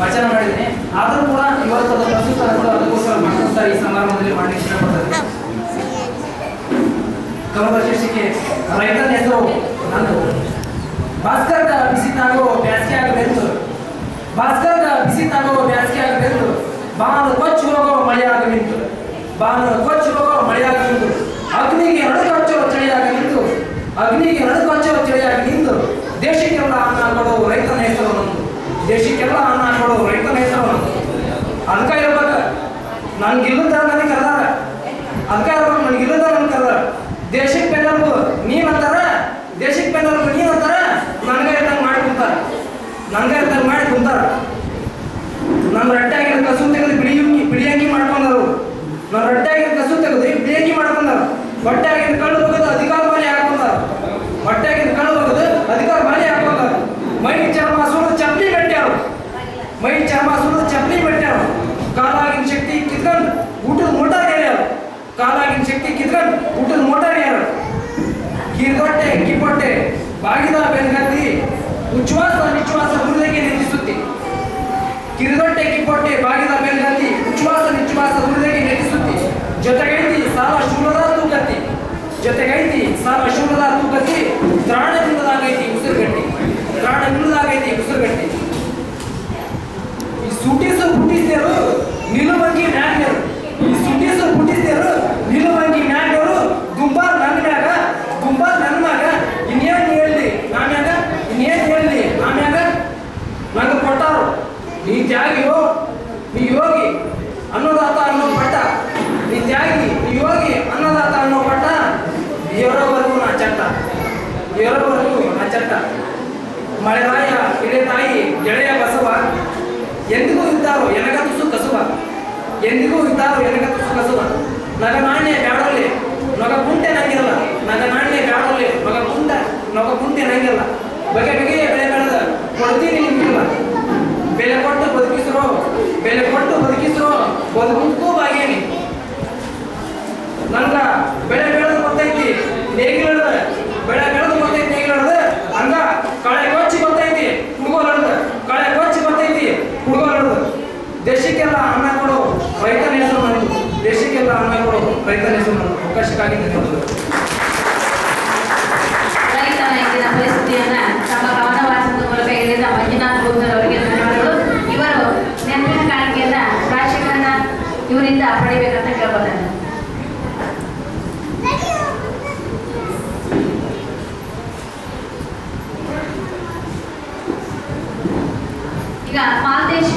ವಚನ ಮಾಡಿದ್ದೀನಿ. ಆದರೂ ಕೂಡ ಇವತ್ತು ಅದು ಪ್ರಸ್ತುತ ಅದಕ್ಕೋಸ್ಕರ ಮತ್ತೊಂದು ಈ ಸಮಾರಂಭದಲ್ಲಿ ಮಾಡಲಿಕ್ಕೆ ಇಷ್ಟಪಡ್ತದೆ. ಕವನದ ಶೀರ್ಷಿಕೆ ರೈತನ ಹೆಸರು ನಂದು. ಭಾಸ್ಕರ್ಗ ಬಿಸಿ ತಾಗೋ ಬ್ಯಾಸಿಗೆ ಆಗಬೇಕು, ಭಾಸ್ಕರ್ಗ ಬಿಸಿ ತಾಗೋ ಬ್ಯಾಸಿಗೆ ಆಗಬೇಕು, ಬಾನು ಕೊಚ್ಚು ಹೋಗೋ ಮಳೆಯಾಗ ನಿಂತು, ಬಾನು ಕೊಚ್ಚು ಹೋಗೋ ಮಳೆಯಾಗ ನಿಂತು, ಅಗ್ನಿಗೆ ನಡುಕೊಚ್ಚೋ ಚಳಿಯಾಗಿ ನಿಂತು, ಅಗ್ನಿಗೆ ನಡುಕೊಚ್ಚೋ ಚಳಿಯಾಗಿ ನಿಂತು, ದೇಶಕ್ಕೆಲ್ಲ ಅನ್ನ ಕೊಡೋ ರೈತನ ಹೆಸರು ನಂದು, ದೇಶಕ್ಕೆಲ್ಲ ಅನ್ನ ಕೊಡೋ ರೈತನ ಹೆಸರು ನಂದು. ಅದಕ್ಕೆ ಇರ್ಬೇಕು ನನ್ಗಿಲ್ಲದ ನನಗೆ ಕರ್ದಾರ, ಅದಕ್ಕೆ ಇರ್ಬೇಕು ನನಗಿಲ್ಲದ ನನ್ಗೆ ಕರ್ದಾರ. ದೇಶಕ್ಕೆ ಬೆನ್ನಲ್ಬು ನೀವಂತಾರ, ದೇಶಕ್ಕೆ ಬೆನ್ನಲ್ಬು ನೀವಂತಾರ, ನನಗೆ ಇದ್ದಂಗೆ ಮಾಡಿ ಕುಂತಾರ, ನನಗೆ ಇದ್ದಂಗೆ ಮಾಡಿ ಕುಂತಾರ. ನನ್ನ ರಟ್ಟಾಗಿರೋ ಕಸು ತೆಗೆದು ಬಿಳಿಯಂಗಿ ಮಾಡ್ಕೊಂಡರು, ನನ್ನ ರಟ್ಟಾಗಿರೋ ಕಸು ತೆಗೆದು ಬಿಳಿಯಂಗಿ ಮಾಡ್ಕೊಂಡರು. ಹೊಟ್ಟೆಯಾಗಿನ ಕಳ್ಳು ಹೋಗೋದು ಅಧಿಕಾರ ಮಾಲಿ ಹಾಕೊಂಡಾರ, ಹೊಟ್ಟೆಯಾಗಿನ ಕಳ್ಳು ಹೋಗೋದು ಅಧಿಕಾರ ಮಾಲಿ ಹಾಕೊಂಡಾರ. ಮೈ ಚರ್ಮ ಸುಳಿದು ಚಪ್ಪಲಿ ಬೆಟ್ಟ್ಯಾರು, ಮೈ ಚರ್ಮ ಸುಳಿದು ಚಪ್ಪಲಿ ಬೆಟ್ಟ್ಯಾರು. ಕಾಲಾಗಿನ ಶಕ್ತಿ ಕಿತ್ಕೊಂಡು ಊಟದ ಮೋಟಾರ್ ಏರ್ಯಾರು, ಕಾಲಾಗಿನ ಶಕ್ತಿ ಕಿತ್ಕೊಂಡು ಊಟದ ಮೋಟಾರ್ ಯಾರು. ಕಿರ್ಗೊಟ್ಟೆ ಕಿಪ್ಪೊಟ್ಟೆ ಬಾಗಿದ ಬೆನ್ಗತ್ತಿ, ಉಚ್ಛ್ವಾಸ ನಿಶ್ವಾಸ ಹುರಿದಕ್ಕೆ ನಿಲ್ಲಿಸುತ್ತಿ. ಕಿರುದೊಟ್ಟೆ ಕಿಪ್ಪೊಟ್ಟೆ ಬಾಗಿದ ಬೆನ್ಗತ್ತಿ, ಉಚ್ಛ್ವಾಸ ನಿಶ್ವಾಸ ಹುರಿದಕ್ಕೆ ನೆಟ್ಟಿಸುತ್ತಿ. ಜೊತೆಗೈತಿ ಸಾಲ ಶೂಲದ ತೂಕತ್ತಿ, ಜೊತೆಗೈತಿ ಸಾಲ ಶೂಲದ ತೂಕತ್ತಿ. ತ್ರಾಣ ನಿಲ್ಲದಾಗೈತಿ ಉಸಿರುಗಟ್ಟಿ, ತ್ರಾಣ ನಿಲ್ಲದಾಗೈತಿ ಉಸಿರುಗಟ್ಟಿ. ಈ ಸುಟಿಸು ಹುಟ್ಟಿಸಿದರು ನಿಲುವಂಗಿ ಮ್ಯಾಗ್ಯರು, ಈ ಸುಟಿಸು ಹುಟ್ಟಿಸಿದರು ನಿಲುವಂಗಿ ಮ್ಯಾಗ್ಯರು. ಗುಂಬಾರ್ ನನ್ನ ಮ್ಯಾಗ, ಗುಂಬಾರ್ ನನ್ನ ಮ್ಯಾಗ, ಇನ್ನೇನು ಹೇಳಿ ನಾಮ್ಯಾಗ, ಇನ್ನೇನು ಹೇಳಿ ನಾಮ್ಯಾಗ. ನಂಗೆ ಕೊಟ್ಟಾರು ನೀ ತ್ಯಾಗಿಯೋ ನೀ ಯೋಗಿ ಅನ್ನೋದಾತ ಅನ್ನೋ ಪಟ್ಟ, ನೀ ತ್ಯಾಗಿ ನೀ ಯೋಗಿ ಅನ್ನೋದಾತ ಅನ್ನೋ ಪಟ್ಟ. ಇವರವರೆಗೂ ನಾ ಚಟ್ಟ, ಇವರವರೆಗೂ ನಾ ಚಟ್ಟ. ಮಳೆರಾಯ ಇಳೆ ತಾಯಿ ಗೆಳೆಯ ಬಸವ, ಎಂದಿಗೂ ಇದ್ದಾರೋ ಎನಗ ತುಸು ಕಸುವ, ಎಂದಿಗೂ ಇದ್ದಾರೋ ಎನಗ ತುಸು ಕಸುವ. ನಗ ನಾಣ್ಯ ಬ್ಯಾಡೋಲಿ ನೊಗ ಕುಂಟೆ ನಂಗಿರಲ್ಲ, ನಗ ನಾಣ್ಯ ಬ್ಯಾಡೋಲಿ ನೊಗ ಕುಂಟೆ ನಂಗಿರಲ್ಲ. ಬಗೆ ಬಗೆಯ ಬೆಳೆ ಬೆಳೆದ ಕೊಡ್ತೀನಿ ನಿಮ್ಗಿಲ್ಲ, ಬೆಲೆ ಕೊಟ್ಟು ಬದುಕಿಸ್ರೋ, ಬೆಲೆ ಕೊಟ್ಟು ಬದುಕಿಸ್ರೋ, ಬದುಕೂ ಬಾಗೇನಿ. ನಂಗ ಬೆಳೆ ಬೆಳೆದು ಗೊತ್ತೈತಿ ನೇಗಿಲದ, ಬೆಳೆ ಬೆಳೆದು ಗೊತ್ತೈತಿ ನೇಗಿಲದ. ಹಂಗ ಕಳೆ ಕೊಚ್ಚಿ ಗೊತ್ತೈತಿ ಹುಡುಗೋಲಡ್ದ, ಕಳೆ ಕೊಚ್ಚಿ ಗೊತ್ತೈತಿ ಹುಡುಗೋಲಡ್ದ. ದೇಶಕ್ಕೆಲ್ಲ ಅನ್ನ ಕೊಡೋ ರೈತನ ಹೆಸರು ನಂದು, ದೇಶಕ್ಕೆಲ್ಲ ಅನ್ನ ಕೊಡೋ ರೈತನ ಹೆಸರು ನಂದು. ಅವಕಾಶಕ್ಕಾಗಿ ಧನ್ಯವಾದಗಳು. ರೈತನ ಇಂದಿನ ಪರಿಸ್ಥಿತಿಯನ್ನ ತಮ್ಮ ಕವನ ವಾಚನದ ಮೂಲಕ ಹೇಳಿದ ಮಂಜುನಾಥ್ ಗೌತರ್ ಅವರಿಗೆ ಧನ್ಯವಾದಗಳು. ಇವರು ನೆನಪಿನ ಕಾಣಿಕೆಯನ್ನ ರಾಜಶೇಖರನ ಇವರಿಂದ ಪಡಿಬೇಕಂತ ಕೇಳ್ಕೊತಾರೆ. ಈಗ ಮಾಲ್ತೇಶ್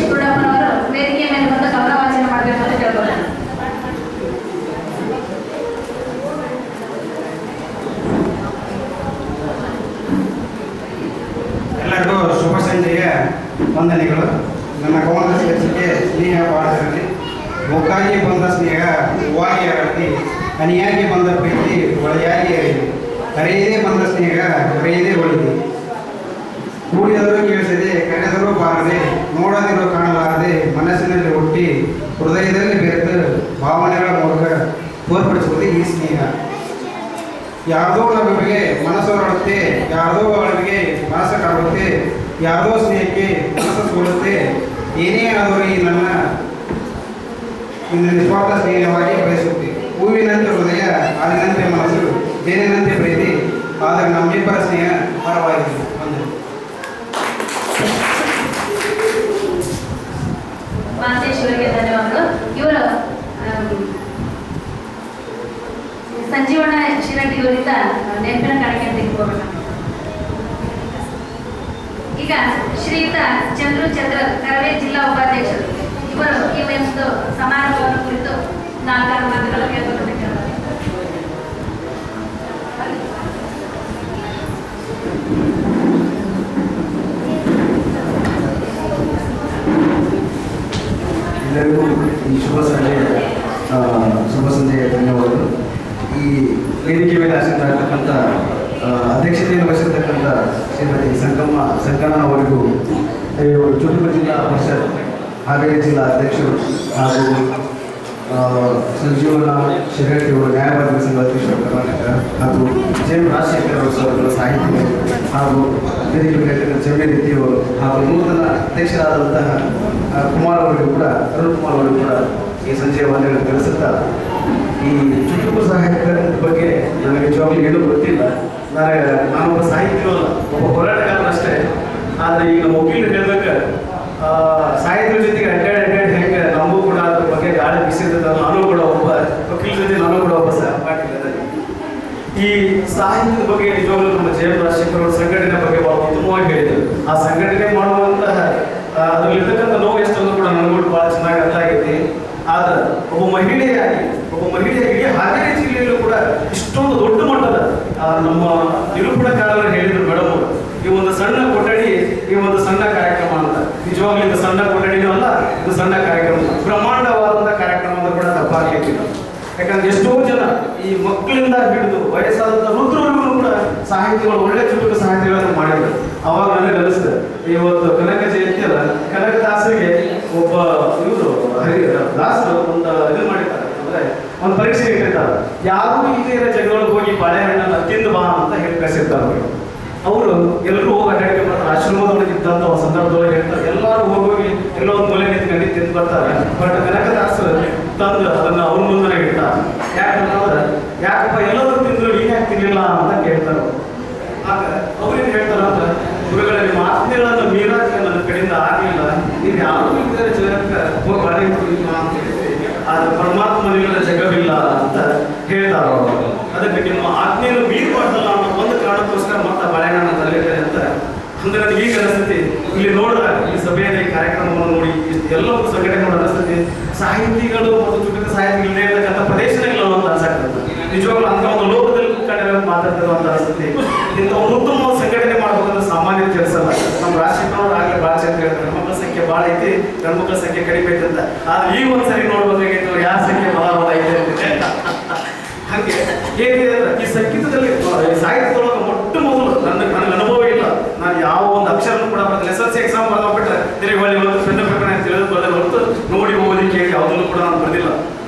ಕುರುಡಪ್ಪನವರು ವೇದಿಕೆ ಮೇಲೆ ಬಂದು ಕವನ ವಾಚನ ಮಾಡಬೇಕು ಅಂತ ಕೇಳ್ಕೊತಾರೆ. ವಂದನೆಗಳು. ನನ್ನ ಕವನದ ಶೀರ್ಷಿಕೆ ಸ್ನೇಹ ಬಾಳದಲ್ಲಿ. ಒಕ್ಕಾಗಿ ಬಂದ ಸ್ನೇಹ ಹೂವಾಗಿ ಅರಳಿ, ಹನಿಯಾಗಿ ಬಂದ ಪ್ರೀತಿ ಒಳೆಯಾಗಿ ಅರಿವಿ, ಹರಿಯದೇ ಬಂದ ಸ್ನೇಹ ಹರಿಯದೇ ಒಳಿದೆ. ಕೂಡಿದರೂ ಕೇಳಿಸದೆ, ಕರೆದರೂ ಬಾರದೆ, ನೋಡದಿರೋ ಕಾಣಲಾರದೆ, ಮನಸ್ಸಿನಲ್ಲಿ ಹುಟ್ಟಿ ಹೃದಯದಲ್ಲಿ ಬೆರೆತು ಭಾವನೆಗಳ ಮೂಲಕ ತೋರ್ಪಡಿಸುವುದು ಈ ಸ್ನೇಹ. ಯಾರದೋ ನಗುವಿಗೆ ಮನಸ್ಸು ಹೊರಡುತ್ತೆ, ಯಾರದೋ ಅಳವಿಗೆ ಮನಸ್ಸು ಕಾಡುತ್ತೆ, ಯಾರದೋ ಸ್ನೇಹಕ್ಕೆ ಮನಸ್ಸು ಸೋಲುತ್ತೆ. ಏನೇ ಆದರೂ ಈ ನನ್ನ ನಿಸ್ವಾರ್ಥ ಸ್ನೇಹವಾಗಿ ಬಯಸುತ್ತೆ. ಹೂವಿನಂತೆ ಹೃದಯ, ಹಾಲಿನಂತೆ ಮನಸ್ಸು, ಜೇನಿನಂತೆ ಪ್ರೀತಿ, ಆದರೆ ನಮ್ಮಿಬ್ಬರ ಸ್ನೇಹ ಪರವಾಗಿದೆ. ಮಾಂತೇಶ್ವರಿಗೆ ಧನ್ಯವಾದಗಳು. ಇವರು ಸಂಜೀವಣ್ಣ ಶಿರಟ್ಟಿ ಅವರಿಂದ ನೆನಪಿನ ಕಾಣಿಕೆ ಅಂತ ಇಟ್ಕೋಬೇಕು. ಈಗ ಶ್ರೀಯುತ ಚಂದ್ರ ಕರವೇ ಜಿಲ್ಲಾ ಉಪಾಧ್ಯಕ್ಷರು ಇವರು ಈ ಒಂದು ಸಮಾರಂಭವನ್ನು ಕುರಿತು 4 ಮಾತುಗಳು ಹೇಳ್ಬೇಕು. ಎಲ್ಲರಿಗೂ ಈ ಶುಭ ಸಂಜೆಯ ಧನ್ಯವಾದಗಳು. ಈ ವೇದಿಕೆ ಮೇಲೆ ಆಸೀನರಾಗಿರ್ತಕ್ಕಂಥ ಅಧ್ಯಕ್ಷತೆಯನ್ನು ವಹಿಸಿರ್ತಕ್ಕಂಥ ಶ್ರೀಮತಿ ಸಂಕಮ್ಮ ಅವರಿಗೂ, ಚುಟುಕು ಜಿಲ್ಲಾ ಪರಿಷತ್ ಹಾವೇರಿ ಜಿಲ್ಲಾ ಅಧ್ಯಕ್ಷರು ಹಾಗೂ ಸಂಜೀವನ ಶಿರಟ್ಟಿ ಅವರು ನ್ಯಾಯವಾದಿ ಸಂಘ ಅಧ್ಯಕ್ಷರು ಕರ್ನಾಟಕ, ಹಾಗೂ ಜೆಎಂ ರಾಜಶೇಖರ್ ಅವರು ಸಾಹಿತ್ಯ, ಹಾಗೂ ವೇದಿಕೆ ಜಮೀನ್ ಅವರು, ಹಾಗೂ ನೂತನ ಅಧ್ಯಕ್ಷರಾದಂತಹ ಕುಮಾರ್ ಅವರಿಗೂ ಕೂಡ, ಅರುಣ್ ಕುಮಾರ್ ಅವರಿಗೂ ಕೂಡ ಈ ಸಂಜೆಯ ವಂದನೆಗಳನ್ನು ತಿಳಿಸುತ್ತಾ, ಈ ಚುಟುಕು ಸಾಹಿತ್ಯದ ಬಗ್ಗೆ ನನಗೆ ನಿಜವಾಗ್ಲೂ ಏನೂ ಗೊತ್ತಿಲ್ಲ. ನಾನೊಬ್ಬ ಸಾಹಿತ್ಯವಲ್ಲ, ಒಬ್ಬ ಹೋರಾಟಗಾರನ ಅಷ್ಟೇ. ಆದರೆ ಈಗ ವಕೀಲರು ಹೇಳಿದಾಗ ಸಾಹಿತ್ಯದ ಜೊತೆಗೆ ಅಡ್ಡಾಡಿ ಹೆಂಗೆ ನಮಗೂ ಕೂಡ ಅದ್ರ ಬಗ್ಗೆ ಗಾಳಿ ಬಿಸಿದ, ನಾನು ಕೂಡ ಒಬ್ಬ ವಕೀಲ ಜೊತೆ ನಾನು ಕೂಡ ಒಬ್ಬ ಸಹಪಾಠಿ. ಈ ಸಾಹಿತ್ಯದ ಬಗ್ಗೆ ನಿಜವಾಗ್ಲೂ ನಮ್ಮ ಜೆಎಂ ರಾಜಶೇಖರ್ ಅವರ ಸಂಘಟನೆ ಬಗ್ಗೆ ಬಹಳ ಉತ್ತಮವಾಗಿ ಹೇಳಿದರು. ಆ ಸಂಘಟನೆ ಮಾಡುವಂತಹ ಅದರಲ್ಲಿರ್ತಕ್ಕಂಥ ನೋವು ಎಷ್ಟೊಂದು ಕೂಡ ನನಗೂ ಬಹಳ ಚೆನ್ನಾಗಿ ಅರ್ಥ ಆಗೈತಿ. ಆದ್ರೆ ಒಬ್ಬ ಮಹಿಳೆಯಾಗಿ ಇಡೀ ಹಾವೇರಿ ಜಿಲ್ಲೆಯಲ್ಲೂ ಕೂಡ ಇಷ್ಟೊಂದು ದೊಡ್ಡ ಮಟ್ಟದ ನಮ್ಮ ನಿರೂಪಣಕಾರರು ಹೇಳಿದ್ರು ಮೇಡಮ್, ಈ ಒಂದು ಸಣ್ಣ ಕೊಠಡಿ, ಈ ಒಂದು ಸಣ್ಣ ಕಾರ್ಯಕ್ರಮ ಅಂತ. ನಿಜವಾಗ್ಲೂ ಇದು ಸಣ್ಣ ಕೊಠಡಿನೂ ಅಲ್ಲ, ಇದು ಸಣ್ಣ ಕಾರ್ಯಕ್ರಮ, ಬ್ರಹ್ಮಾಂಡವಾದಂಥ ಕಾರ್ಯಕ್ರಮ ಅಂತ ಕೂಡ ತಪ್ಪಾಗಲಿಕ್ಕಿಲ್ಲ. ಯಾಕಂದ್ರೆ ಎಷ್ಟೋ ಜನ ಈ ಮಕ್ಕಳಿಂದ ಹಿಡಿದು ವಯಸ್ಸಾದಂಥ ವೃದ್ಧರಿಗೂ ಕೂಡ ಸಾಹಿತ್ಯಗಳು, ಒಳ್ಳೆ ಚುಟುಕು ಸಾಹಿತ್ಯಗಳನ್ನು ಮಾಡಿದ್ರು. ಅವಾಗ ನನಗೆ ಅನಿಸ್ತದೆ, ಇವತ್ತು ಕನಕ ಜಯಂತಿ ಅಲ್ಲ, ಕನಕದಾಸರಿಗೆ ಒಬ್ಬ ಇವರು ದಾಸರು ಒಂದು ಇದು ಮಾಡಿದ್ದಾರೆ, ಅಂದ್ರೆ ಒಂದು ಪರೀಕ್ಷೆ ಇಟ್ಟಿರ್ತಾರೆ. ಯಾರು ಇತರ ಜಗಳೊಳಗೆ ಹೋಗಿ ಬಾಳೆಹಣ್ಣನ್ನು ತಿಂದು ಬಾ ಅಂತ ಹೇಳಿ ಕಳಿಸಿರ್ತಾರೆ. ಅವರು ಎಲ್ಲರೂ ಹೋಗಿ ಅಡ್ಡಾಡಿಕೆ ಬರ್ತಾರೆ. ಆಶ್ರಮದೊಳಗೆ ಇದ್ದಂಥ ಸಂದರ್ಭದೊಳಗೆ ಹೇಳ್ತಾರೆ, ಎಲ್ಲರೂ ಹೋಗಿ ಎಲ್ಲೋ ಒಂದು ಮೂಲೆ ನಿಂತ್ಕೊಂಡು ತಿಂದು ಬರ್ತಾರೆ. ಬಟ್ ಕನಕದಾಸರು ತಂದು ಅದನ್ನು ಅವ್ರ ಮುಂದೆ ಇಡ್ತಾರೆ. ಯಾಕಂದ್ರೆ ಯಾಕಪ್ಪ ಎಲ್ಲರೂ ತಿಂದ್ರು ನೀನು ಯಾಕೆ ತಿನ್ನಲಿಲ್ಲ ಅಂತ ಕೇಳ್ತಾರೆ. ಆಗ ಅವ್ರೇನು ಹೇಳ್ತಾರೆ ಅಂದ್ರೆ, ಗುರುಗಳ ನಿಮ್ಮ ಆತ್ಮೀಯಗಳನ್ನು ಮೀರಾಕ ನನ್ನ ಕಡೆಯಿಂದ ಆಗಲಿಲ್ಲ, ನೀವು ಯಾರು ಇದ್ದಾರೆ ಜಗಕ್ಕೆ ಹೋಗಿ ಬಾಳೆ ಇಲ್ಲ ಅಂತ ಹೇಳಿದ್ರೆ, ಆದ್ರೆ ಪರಮಾತ್ಮನಿಲ್ಲ ಜಗವಿಲ್ಲ ಅಂತ ಹೇಳ್ತಾರೆ ಅವರು. ಅದಕ್ಕೆ ನಿಮ್ಮ ಆಜ್ಞೆಯನ್ನು ಮೀರಬಾರ್ದಲ್ಲ ಅನ್ನೋ ಒಂದು ಕಾರಣಕ್ಕೋಸ್ಕರ ಮತ್ತೆ ಬಾಳೆಹಣ್ಣ ತರಲಿದ್ದಾರೆ ಅಂತ. ಅಂದ್ರೆ ನನಗೆ ಈಗ ಅನಿಸ್ತೈತಿ, ಇಲ್ಲಿ ನೋಡಿದಾಗ ಈ ಸಭೆಯಲ್ಲಿ ಕಾರ್ಯಕ್ರಮವನ್ನು ನೋಡಿ ಎಲ್ಲವೂ ಸಂಘಟನೆ ನೋಡಿ ಅನಿಸ್ತೈತಿ, ಸಾಹಿತಿಗಳು ಮತ್ತು ಚುಟುಕು ಸಾಹಿತಿಗಳು ಇಲ್ಲದೆ ಇರತಕ್ಕಂಥ ಪ್ರದೇಶಗಳಿಲ್ಲ ಅಂತ ಅನ್ಸಾಗ್ತದೆ. ನಿಜವಾಗ್ಲೂ ಅಂತ ಒಂದು ಲೋಕದಲ್ಲಿ ಕಂಡು ಮಾತಾಡ್ತಿರೋ ಅಂತ ಅನಿಸ್ತೈತಿ. ಇಂಥ ಒಂದು ಉತ್ತಮ ಸಂಘಟನೆ ಮಾಡ್ಬೇಕಂದ್ರೆ ಸಾಮಾನ್ಯ ಕೆಲಸ ಅಲ್ಲ. ನಮ್ಮ ರಾಜಶೇಖರ್ ಆಗಲೇ ಭಾಳ ಅಂತ ಹೇಳ್ತಾರೆ, ಹೆಣ್ಮಕ್ಳ ಸಂಖ್ಯೆ ಭಾಳ ಐತಿ, ಗಂಡ್ಮಕ್ಳ ಸಂಖ್ಯೆ ಕಡಿಮೆ ಐತಿ ಅಂತ. ಆದ್ರೆ ಈ ಒಂದ್ಸರಿ ನೋಡ್ಬೇಕಾಗಿತ್ತು ಯಾರ ಸಂಖ್ಯೆ ಬಹಳ ಐತೆ ಅಂತ. ಹಾಗೆ ಹೇಗಿದೆ ಅಂದ್ರೆ ಈ ಸಂಗೀತದಲ್ಲಿ ಸಾಹಿತ್ಯದೊಳಗೆ ಮೊಟ್ಟ ಮೊದಲು ನನಗೆ ಅನುಭವ ಇಲ್ಲ. ನಾನು ಯಾವ ಒಂದು ಅಕ್ಷರನೂ ಕೂಡ ಬರ್ತದೆ, SSLC ಎಕ್ಸಾಮ್ ಬರ್ದಾಗ್ಬಿಟ್ರೆ ತಿರುಗಿ ಹೊಳ್ಳಿ ಒಂದು ಪೆನ್ನ ಪ್ರಕರಣ ತಿಳಿದು ಬರೋದು ಹೊರತು ನೋಡಿ ಓದಿ ಕೇಳಿ ಯಾವುದನ್ನು ಕೂಡ ನಾನು ಬರೆದಿಲ್ಲ.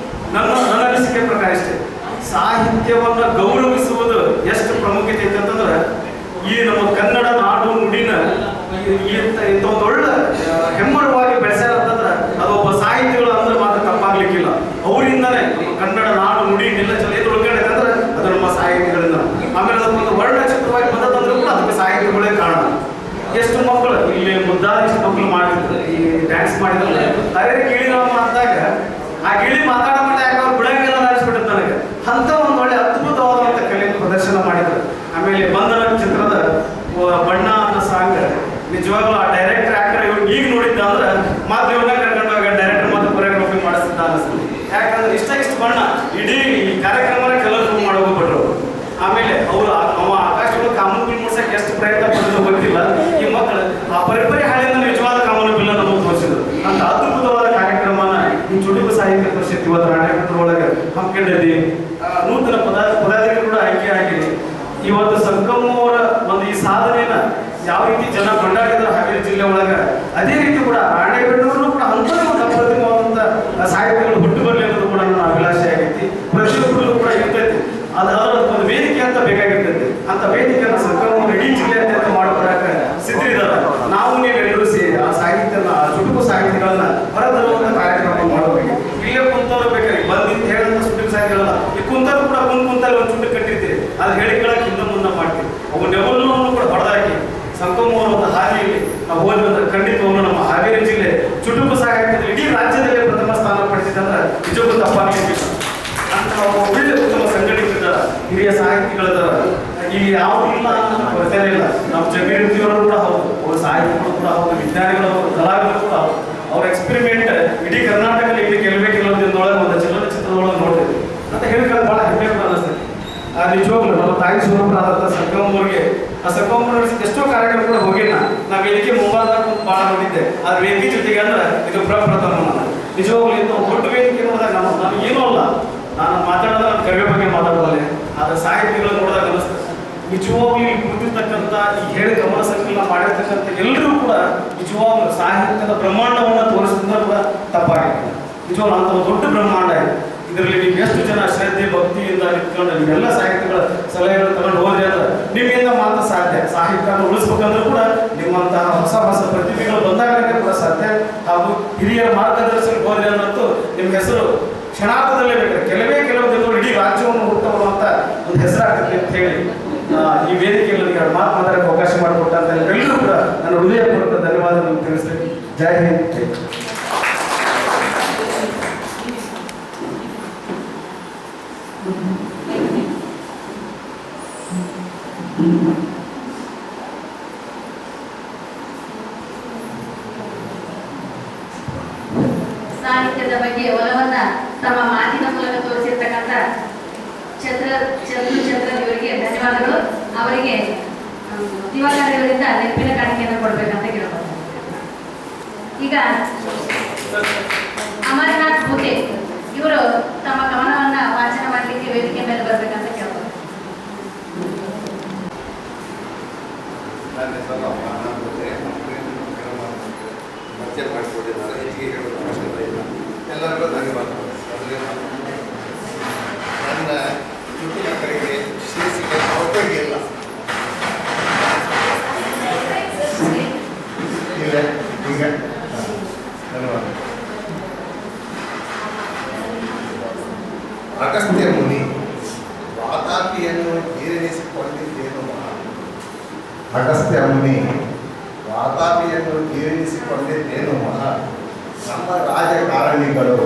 ನನ್ನ ಅನಿಸಿಕೆ ಪ್ರಕಾರ ಇಷ್ಟೇ, ಸಾಹಿತ್ಯವನ್ನು ಗೌರವಿಸುವುದು ಎಷ್ಟು ಪ್ರಾಮುಖ್ಯತೆ ಐತೆ ಅಂತಂದ್ರೆ, ಈ ನಮ್ಮ ಕನ್ನಡ ನಾಡು ನುಡಿನ ಇಂಥ ಒಂದು ಒಳ್ಳೆ ಹೆಮ್ಮರವಾಗಿ ಬೆಳೆಸ್ಯಾರ ಅಂತಂದ್ರೆ ಅದು ಒಬ್ಬ ಸಾಹಿತಿಗಳು ಅಂದ್ರೆ ಮಾತ್ರ ತಪ್ಪಾಗ್ಲಿಕ್ಕಿಲ್ಲ. ಅವರಿಂದನೇ ಕನ್ನಡ ನಾಡು ನುಡಿ ನೆಲಚಲ ಎದು ಉಳ್ಕೊಂಡೈತೆ ಅಂದ್ರೆ ಅದು ನಮ್ಮ ಸಾಹಿತಿಗಳಿಂದ. ಆಮೇಲೆ ಅದಕ್ಕೊಂದು ವರ್ಣಚಿತ್ರವಾಗಿ ಬಂದದಂದ್ರೂ ಕೂಡ ಅದಕ್ಕೆ ಸಾಹಿತಿಗಳೇ ಕಾರಣ. ಎಷ್ಟು ಮಕ್ಕಳು ಇಲ್ಲಿ ಮುದ್ದಾದ ಇಷ್ಟು ಮಕ್ಕಳು ಮಾಡ್ತಿದ್ರು, ಈ ಡ್ಯಾನ್ಸ್ ಮಾಡಿದ್ರೆ ಅದೇ ಗಿಳಿ ಅಂದಾಗ ಆ ಗಿಳಿ ಮಾತಾಡೋ ಮಟ್ಟ ಯಾಕೆ ಅವ್ರು ಬಿಡಂಗೆಲ್ಲ ಅನಿಸ್ಬಿಟ್ಟಿತ್ತು ನನಗೆ. ಅಂತ ಒಂದು ಒಳ್ಳೆ ಅದ್ಭುತವಾದಂಥ ಕಲೆ ಪ್ರದರ್ಶನ ಮಾಡಿದ್ರು. ಆಮೇಲೆ ಬಂಧನ ಚಿತ್ರದ ಬಣ್ಣ ಅನ್ನೋ ಸಾಂಗ್ ನಿಜವಾಗ್ಲೂ ಆ ಡೈರೆಕ್ಟರ್ ಆಕ್ಟರ್ ಇವ್ರು ಈಗ ನೋಡಿದ್ದ ಅಂದ್ರೆ ಮಾತ್ರ ಇವ್ರನ್ನ ಕರ್ಕೊಂಡಾಗ ಡೈರೆಕ್ಟರ್ ಮತ್ತು ಕೊರಿಯೋಗ್ರಫಿ ಮಾಡಿಸ್ತಿದ್ದ ಅನಿಸ್ತದೆ. ಯಾಕಂದ್ರೆ ಇಷ್ಟು ಬಣ್ಣ ಇಡೀ ಕಾರ್ಯಕ್ರಮನ ಕಲರ್ಫುಲ್ ಮಾಡೋಗ್ಬಿಟ್ರು. ಆಮೇಲೆ ಅವರು ಆಕಾಶವನ್ನು ಕಾಮನ್ ಮೂಡ್ಸಕ್ಕೆ ಎಷ್ಟು ಪ್ರಯತ್ನ ಪಡೋದು ಗೊತ್ತಿಲ್ಲ. ಈ ಮಕ್ಕಳು ಆ ಪರಿಪರಿ ಹಾಳಿಂದ ನಿಜವಾದ ಕಾಮನ್ ರೀತಿ ಜನ ಕೊಂಡಾಡಿದ್ರು ಹಾವೇರಿ ಜಿಲ್ಲೆ ಒಳಗೆ, ಅದೇ ರೀತಿ ಕೂಡ ರಾಣೆಬೆನ್ನೂರು ಕೂಡ ಅಂಥದೇ ಒಂದು ಅಪ್ರತಿಮವಾದಂಥ ಸಾಹಿತ್ಯಗಳು ಹುಟ್ಟು ಬರಲಿ ಅನ್ನೋದು ಕೂಡ ನನ್ನ ಅಭಿಲಾಷೆ ಆಗೈತಿ. ಪ್ರತಿಯೊಬ್ಬರು ಕೂಡ ಇರ್ತೈತಿ, ಅದರ ಒಂದು ವೇದಿಕೆ ಅಂತ ಬೇಕಾಗಿರ್ತೈತಿ. ಅಂತ ವೇದಿಕೆಯನ್ನು ಸರ್ಕಾರವನ್ನು ಇಡೀ ಜಿಲ್ಲೆಯಾದ್ಯಂತ ಮಾಡಿಕೊಡಕ್ಕೆ ಸಿದ್ಧರಿದ್ದಾರೆ. ನಾವು ನೀವೆಲ್ಲರೂ ಸೇರಿ ಆ ಸಾಹಿತ್ಯನ, ಆ ಚುಟುಕು ಸಾಹಿತ್ಯಗಳನ್ನ ಹೊರತರುವಂಥ ಕಾರ್ಯಕ್ರಮ ಮಾಡಬೇಕು. ಇಲ್ಲೇ ಕುಂತವ್ರು ಬೇಕಾದ್ರೆ ಬಂದಿದ್ದು ಹೇಳಂತ ಚುಟುಕು ಸಾಹಿತ್ಯಗಳಲ್ಲ, ಈ ಕುಂತರು ಕೂಡ ಕುಂತಲ್ಲಿ ಒಂದು ಚುಟುಕು ಕಟ್ಟಿರ್ತೀರಿ, ಅದು ಹೇಳಿ ಕೇಳಕ್ಕೆ ಹಿಂದೆ ಮುಂದೆ ಮಾಡ್ತೀವಿ. ಅವು ಡೆವಲನ್ನು ಕೂಡ ಹೊಡೆದಾಕಿ ಸಂಗಮವರ ಒಂದು ಹಾದಿಯಲ್ಲಿ ನಾವು ಹೋದ್ವಿ ಅಂದ್ರೆ ಖಂಡಿತವಾಗ್ಲೂ ನಮ್ಮ ಹಾವೇರಿ ಜಿಲ್ಲೆ ಚುಟುಕು ಸಾಹಿತ್ಯದಲ್ಲಿ ಇಡೀ ರಾಜ್ಯದಲ್ಲೇ ಪ್ರಥಮ ಸ್ಥಾನ ಪಡೆದಿದ್ದಂದ್ರೆ ನಿಜಕ್ಕೂ ತಪ್ಪಾಗಲಿಲ್ಲ. ಅಂತ ಒಳ್ಳೆ ಉತ್ತಮ ಸಂಘಟಕರಿದ್ದಾರೆ, ಹಿರಿಯ ಸಾಹಿತಿಗಳಿದ್ದಾರೆ. ಇಲ್ಲಿ ಯಾವುದು ಇಲ್ಲ ಅನ್ನೋ ಕೊರತೆ ಇಲ್ಲ. ನಮ್ಮ ಜಮೀರತಿಯವರು ಕೂಡ ಹೌದು, ಅವರು ಸಾಹಿತಿಗಳು ಕೂಡ ಹೌದು, ವಿಜ್ಞಾನಿಗಳು ಹೌದು, ಕಲಾವಿದರು ಕೂಡ ಹೌದು. ಅವ್ರ ಎಕ್ಸ್ಪೆರಿಮೆಂಟ್ ಇಡೀ ಕರ್ನಾಟಕದಲ್ಲಿ ಇಲ್ಲಿ ಕೆಲವೇ ಕೆಲವು ದಿನದೊಳಗೆ ಒಂದು ಚಲನಚಿತ್ರದೊಳಗೆ ನೋಡ್ತೀವಿ ಅಂತ ಹೇಳ್ಕೊಂಡು ಭಾಳ ಹೆಮ್ಮೆ ಕೂಡ ಅನಿಸ್ತೈತಿ. ನಿಜವಾಗ್ಲು ನಮ್ಮ ತಾಯಿ ಸ್ವರೂಪರಾದಂಥ ಸಂಗಮವ್ರಿಗೆ, ಆ ಸಂಗಮವ್ರ ಎಷ್ಟೋ ಕಾರ್ಯಕ್ರಮ ಕೂಡ ಹೋಗಿಲ್ಲ. ನಾ ವೇದಿಕೆ ಮುಂಬಾದಾಗ ಕುಂತು ಭಾಳ ನೋಡಿದ್ದೆ, ಆದ್ರೆ ವೇದಿಕೆ ಜೊತೆಗೆ ಅಂದ್ರೆ ಇದು ಪ್ರಪ್ರಥಮ. ನಿಜವಾಗ್ಲು ಇಂಥ ದೊಡ್ಡ ವೇದಿಕೆ ನೋಡಿದಾಗ ನಾನು ಏನೂ ಅಲ್ಲ, ನಾನು ಮಾತಾಡಿದ್ರೆ ನನ್ನ ಕವಿಯ ಬಗ್ಗೆ ಮಾತಾಡಬಲ್ಲೆ, ಆದ್ರೆ ಸಾಹಿತ್ಯಗಳನ್ನು ನೋಡಿದಾಗ ಅನಿಸ್ತದೆ ನಿಜವಾಗ್ಲೂ ಇಲ್ಲಿ ಕುಳಿತಿರ್ತಕ್ಕಂಥ ಈ ಹೇಳಿ ಗಮನ ಸಂಕಲನ ಮಾಡಿರ್ತಕ್ಕಂಥ ಎಲ್ಲರೂ ಕೂಡ ನಿಜವಾಗ್ಲೂ ಸಾಹಿತ್ಯದ ಬ್ರಹ್ಮಾಂಡವನ್ನು ತೋರಿಸಿದ್ರೆ ಕೂಡ ತಪ್ಪಾಗಿದೆ. ನಿಜವಾಗ್ಲೂ ಅಂತ ಒಂದು ದೊಡ್ಡ ಬ್ರಹ್ಮಾಂಡ ಇದೆ. ಇದರಲ್ಲಿ ನೀವು ಎಷ್ಟು ಜನ ಶ್ರದ್ಧೆ ಭಕ್ತಿಯಿಂದ ನಿಂತ್ಕೊಂಡು ನೀವೆಲ್ಲ ಸಾಹಿತ್ಯಗಳ ಸಲಹೆಗಳು ತಗೊಂಡು ಹೋದ್ರೆ ಅಂದ್ರೆ ನಿಮ್ಮಿಂದ ಮಾತ್ರ ಸಾಧ್ಯ. ಸಾಹಿತ್ಯವನ್ನು ಉಳಿಸ್ಬೇಕಂದ್ರೂ ಕೂಡ ನಿಮ್ಮಂತಹ ಹೊಸ ಹೊಸ ಪ್ರತಿಭೆಗಳು ಬಂದಾಗಲೇ ಕೂಡ ಸಾಧ್ಯ. ಹಾಗೂ ಹಿರಿಯರ ಮಾರ್ಗದರ್ಶನಕ್ಕೆ ಹೋದ್ರೆ ಅನ್ನೋದು ನಿಮ್ಮ ಹೆಸರು ಕ್ಷಣಾರ್ಥದಲ್ಲೇ ಬೇಕಾದ್ರೆ ಕೆಲವು ದಿನಗಳು ಇಡೀ ರಾಜ್ಯವನ್ನು ಹುಟ್ಟುವಂತ ಒಂದು ಹೆಸರಾಗ್ತದೆ ಅಂತ ಹೇಳಿ ಈ ವೇದಿಕೆಯಲ್ಲಿ ನನಗೆ ಮಾತು ಮಾತಾಡಕ್ಕೆ ಅವಕಾಶ ಮಾಡಿಕೊಟ್ಟಂತ ಎಲ್ಲರೂ ಕೂಡ ನನ್ನ ಹೃದಯಪೂರ್ವಕ ಧನ್ಯವಾದಗಳನ್ನು ತಿಳಿಸ್ತೇನೆ. ಜೈ ಹಿಂದ್. ಸಾಹಿತ್ಯದ ಬಗ್ಗೆ ಒಲವನ್ನ ತಮ್ಮ ಮಾತಿನ ಮೂಲಕ ತೋರಿಸಿರ್ತಕ್ಕಂಥ ಚಂದ್ರದೇವರಿಗೆ ಧನ್ಯವಾದಗಳು. ಅವರಿಗೆ ದಿವಾಕರರಿಂದ ನೆನಪಿನ ಕಾಣಿಕೆಯನ್ನು ಕೊಡ್ಬೇಕಂತ ಕೇಳ್ಬೋದು. ಈಗ ಅಮರನಾಥ್ ಬೂತೆ ಇವರು ತಮ್ಮ ಕವನವನ್ನ ವಾಚನ ಮಾಡಲಿಕ್ಕೆ ವೇದಿಕೆ ಮೇಲೆ ಬರ್ಬೇಕಂತ ಕೇಳ್ಬೋದು. ಪರಿಚಯ ಮಾಡಿಕೊಟ್ಟಿದ್ದಾರೆ, ಹೆಚ್ಚಿಗೆ ಹೇಳೋದು ಅವಶ್ಯಕತೆ ಇಲ್ಲ. ಎಲ್ಲರಿಗೂ ಧನ್ಯವಾದಗಳು. ನನ್ನ ಚುಟುಕರಿಗೆ ಶೀರ್ಷಿಕೆ ಅವಕಾಶ ಇಲ್ಲ. ಈಗ ಧನ್ಯವಾದ. ಅಗಸ್ತ್ಯ ಮುನಿ ವಾತಾಪಿಯನ್ನು ಜೀರ್ಣಿಸಿಕೊಂಡಿದ್ದೇನು ಮಹಾ. ಅಗಸ್ತ್ಯ ಮುನಿ ವಾತಾಪಿಯನ್ನು ಜೀರ್ಣಿಸಿಕೊಂಡಿದ್ದೇನು ಮಹಾ. ನಮ್ಮ ರಾಜಕಾರಣಿಗಳು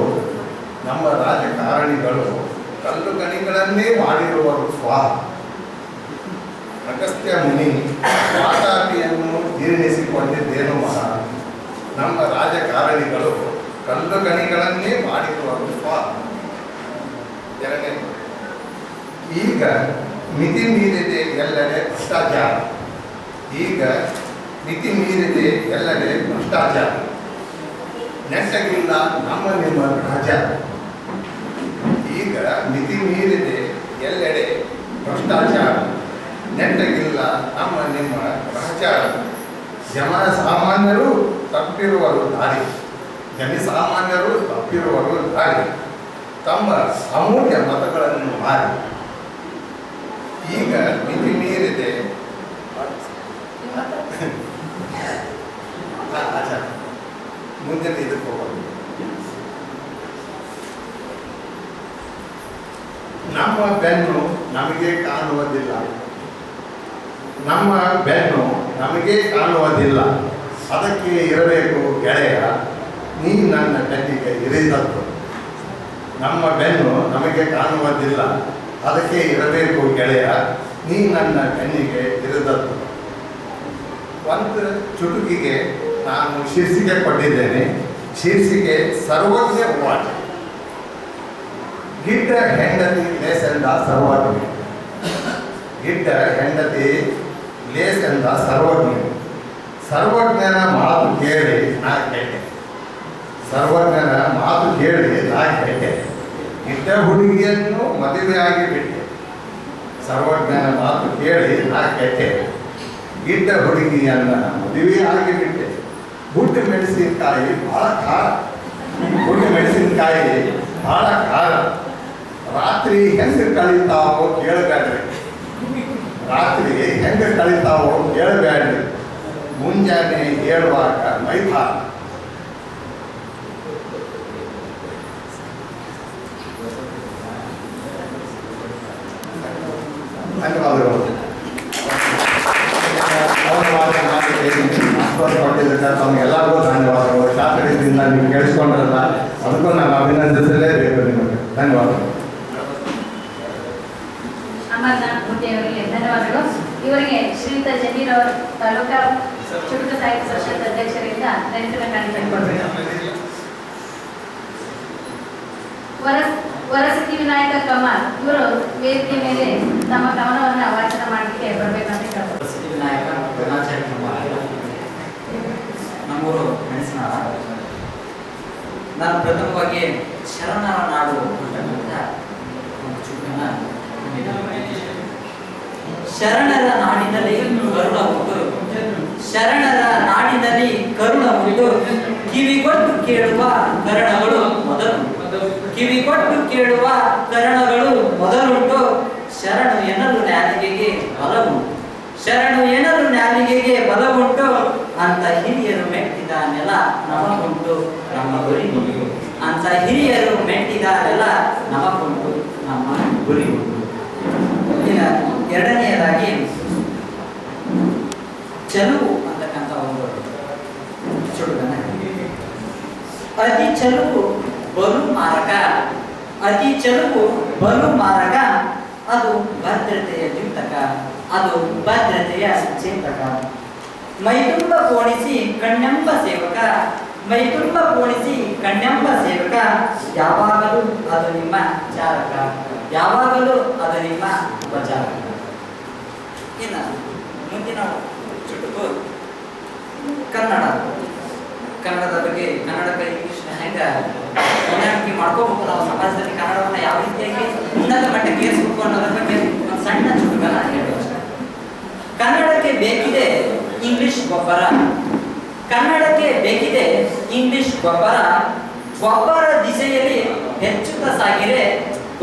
ಕಲ್ಲು ಗಣಿಗಳನ್ನೇ ಮಾಡಿರುವರು ಸ್ವಾಹ. ಅಗಸ್ತ್ಯ ಮುನಿ ವಾತಾಪಿಯನ್ನು ಜೀರ್ಣಿಸಿಕೊಂಡಿದ್ದೇನು ಮಹಾ. ನಮ್ಮ ರಾಜಕಾರಣಿಗಳು ಕಲ್ಲು ಗಣಿಗಳನ್ನೇ ಮಾಡಿರುವರು ಸ್ವಾಹ. ಎರಡನೇ, ಈಗ ಮಿತಿ ಮೀರಿದೆ ಎಲ್ಲೆಡೆ ಭ್ರಷ್ಟಾಚಾರ. ಈಗ ಮಿತಿ ಮೀರಿದೆ ಎಲ್ಲೆಡೆ ಭ್ರಷ್ಟಾಚಾರ. ನೆಟ್ಟಗಿಲ್ಲ ನಮ್ಮ ನಿಮ್ಮ ರಾಜ. ಈಗ ಮಿತಿ ಮೀರಿದೆ ಎಲ್ಲೆಡೆ ಭ್ರಷ್ಟಾಚಾರ. ನೆಟ್ಟಗಿಲ್ಲ ನಮ್ಮ ನಿಮ್ಮ ಗ್ರಹಚಾರ. ಜನಸಾಮಾನ್ಯರು ತಪ್ಪಿರುವರು ದಾರಿ. ತಮ್ಮ ಅಮೂಲ್ಯ ಮತಗಳನ್ನು ಮಾರಿ. ಈಗ ಮಿತಿ ಮೀರಿದೆ ಮುಂದೆ ಇದಕ್ಕೆ ಹೋಗೋದು. ನಮ್ಮ ಬೆನ್ನು ನಮಗೆ ಕಾಣುವುದಿಲ್ಲ. ಅದಕ್ಕೆ ಇರಬೇಕು ಗೆಳೆಯ ನೀ ನನ್ನ ಬೆನ್ನಿಗೆ ಇರಿದದ್ದು. ನಮ್ಮ ಬೆನ್ನು ನಮಗೆ ಕಾಣುವುದಿಲ್ಲ, ಅದಕ್ಕೆ ಇರಬೇಕು ಗೆಳೆಯ ನೀ ನನ್ನ ಬೆನ್ನಿಗೆ ಇರಿದದ್ದು. ಒಂದು ಚುಟುಕಿಗೆ ನಾನು ಶೀರ್ಷಿಕೆ ಕೊಟ್ಟಿದ್ದೇನೆ. ಶೀರ್ಷಿಕೆ ಸರ್ವಜ್ಞ ವಾಚ. ಗಿಡ್ಡ ಹೆಂಡತಿ ಲೇಸೆಂದ ಸರ್ವಜ್ಞ. ಗಿಡ್ಡ ಹೆಂಡತಿ ಲೇಸೆಂದ ಸರ್ವಜ್ಞ. ಸರ್ವಜ್ಞನ ಮಾತು ಕೇಳಿ ನಾ ಕೆಟ್ಟೆ. ಗಿಡ್ಡ ಹುಡುಗಿಯನ್ನು ಮದುವೆಯಾಗಿ ಬಿಟ್ಟೆ. ಸರ್ವಜ್ಞನ ಮಾತು ಕೇಳಿ ನಾ ಕೆಟ್ಟೆ. ಇದ್ದ ಹುಡುಗಿಯನ್ನ ಮದುವೆ ಆಗಿಬಿಟ್ಟೆ. ಬುಟ್ಟು ಮೆಣಸಿನಕಾಯಿ ಭಾಳ ಖಾರ. ಬುಟ್ಟು ಮೆಣಸಿನಕಾಯಿ ಭಾಳ ಖಾರ. ರಾತ್ರಿ ಹೆಂಗೆ ಕಳೀತಾವೋ ಕೇಳಬೇಡ್ರಿ. ರಾತ್ರಿ ಹೆಂಗೆ ಕಳೀತಾವೋ ಕೇಳಬೇಡ್ರಿ. ಮುಂಜಾನೆ ಹೇಳುವಾಗ ಮೈಥಾ. ಧನ್ಯವಾದಗಳು. ತಮಗೆಲ್ಲರಿಗೂ ಧನ್ಯವಾದಗಳು. ಶಾಸ್ತ್ರದಿಂದ ನೀವು ಕೇಳಿಸ್ಕೊಂಡ್ರಲ್ಲ, ಅದಕ್ಕೂ ನಾನು ಅಭಿನಂದಿಸಲೇಬೇಕು ನಿಮಗೆ. ಧನ್ಯವಾದಗಳು. ಅಮರನಾಥ್ ಮೂರ್ತಿ ಅವರಿಗೆ ಧನ್ಯವಾದಗಳು. ಇವರಿಗೆ ಶ್ರೀಯುತ ಜಮೀರ್ ಅವರು ತಾಲೂಕಾ ಚುಟುಕು ಸಾಹಿತ್ಯ ಪರಿಷತ್ ಅಧ್ಯಕ್ಷರಿಂದ ನೆನಪಿನ ಕಾಣಿಕೆ ಕೊಡಬೇಕು. ವರಸಿದ್ಧಿ ವಿನಾಯಕ ಕಮಾಲ್ ಇವರು ವೇದಿಕೆ ಮೇಲೆ ತಮ್ಮ ಕವನವನ್ನು ವಾಚನ ಮಾಡಲಿಕ್ಕೆ ಬರಬೇಕಂತ ಕೇಳ್ತಾರೆ. ವರಸಿದ್ಧಿ ವಿನಾಯಕ ಗಣಾಚಾರ್ಯ ಕಮಾಲ್, ನಮ್ಮೂರು ಮೆಣಸಿನಾಳ. ನಾನು ಪ್ರಥಮವಾಗಿ ಶರಣರ ನಾಡು ಅಂತಕ್ಕಂಥ ಒಂದು ಚುಟುಕನ್ನ ಶರಣರ ನಾಡಿನಲ್ಲಿ ಕರುಣ ಉಂಟು, ಶರಣರ ನಾಡಿನಲ್ಲಿ ಕರುಣ ಉಂಟು, ಕಿವಿಗೊಟ್ಟು ಕೇಳುವ ಕರಣಗಳು ಮೊದಲು, ಕಿವಿಗೊಟ್ಟು ಕೇಳುವ ಕರಣಗಳು ಮೊದಲುಂಟು, ಶರಣು ಎನ್ನಲು ನ್ಯಾಲಿಗೆಗೆ ಬಲವುಂಟು, ಶರಣು ಎನ್ನಲು ನ್ಯಾಲಿಗೆಗೆ ಬಲವುಂಟು, ಅಂತ ಹಿರಿಯರು ಮೆಟ್ಟಿದ ನೆಲ ನಮಗುಂಟು ನಮ್ಮ ಗುರಿ ಉಂಟು, ಅಂತ ಹಿರಿಯರು ಮೆಟ್ಟಿದ ನೆಲ ನಮಗುಂಟು ನಮ್ಮ ಗುರಿ ಉಂಟು. ಇನ್ನು ಎರಡನೆಯದಾಗಿ ಚಲುವು ಅಂತಕ್ಕಂಥ ಒಂದು ಚುಟುಕನ್ನ, ಅತಿ ಚಲುವು ಬಲು ಮಾರಕ, ಅತಿ ಚಲುವು ಬಲು ಮಾರಕ, ಅದು ಭದ್ರತೆಯ ದ್ಯೂತಕ, ಅದು ಭದ್ರತೆಯ ಚೇತಕ, ಮೈತುಂಬ ಪೋಣಿಸಿ ಕಣ್ಣೆಂಬ ಸೇವಕ, ಮೈತುಂಬ ಪೋಣಿಸಿ ಕಣ್ಣೆಂಬ ಸೇವಕ, ಯಾವಾಗಲೂ ಅದು ನಿಮ್ಮ ಚಾರಕ, ಯಾವಾಗಲೂ ಅದು ನಿಮ್ಮ ಉಪಚಾರಕ. ಇನ್ನು ಮುಂದಿನ ಚುಟುಕು ಕನ್ನಡ. ಕನ್ನಡದ ಬಗ್ಗೆ, ಕನ್ನಡಕ್ಕೆ ಇಂಗ್ಲಿಷ್ ಹೆಂಗೆ ಹೊಂದಾಣಿಕೆ ಮಾಡ್ಕೋಬೇಕು, ನಾವು ಸಮಾಜದಲ್ಲಿ ಕನ್ನಡವನ್ನು ಯಾವ ರೀತಿಯಾಗಿ ಉನ್ನತ ಮಟ್ಟಕ್ಕೆ ಏರಿಸಬೇಕು ಅನ್ನೋದ್ರ ಬಗ್ಗೆ ಒಂದು ಸಣ್ಣ ಚುಟುಕನ್ನ ಹೇಳಬೇಕು. ಕನ್ನಡಕ್ಕೆ ಬೇಕಿದೆ ಇಂಗ್ಲಿಷ್ ಗೊಬ್ಬರ, ಕನ್ನಡಕ್ಕೆ ಬೇಕಿದೆ ಇಂಗ್ಲಿಷ್ ಗೊಬ್ಬರ, ಗೊಬ್ಬರ ದಿಸೆಯಲ್ಲಿ ಹೆಚ್ಚುತ್ತಾ ಸಾಗಿರೆ,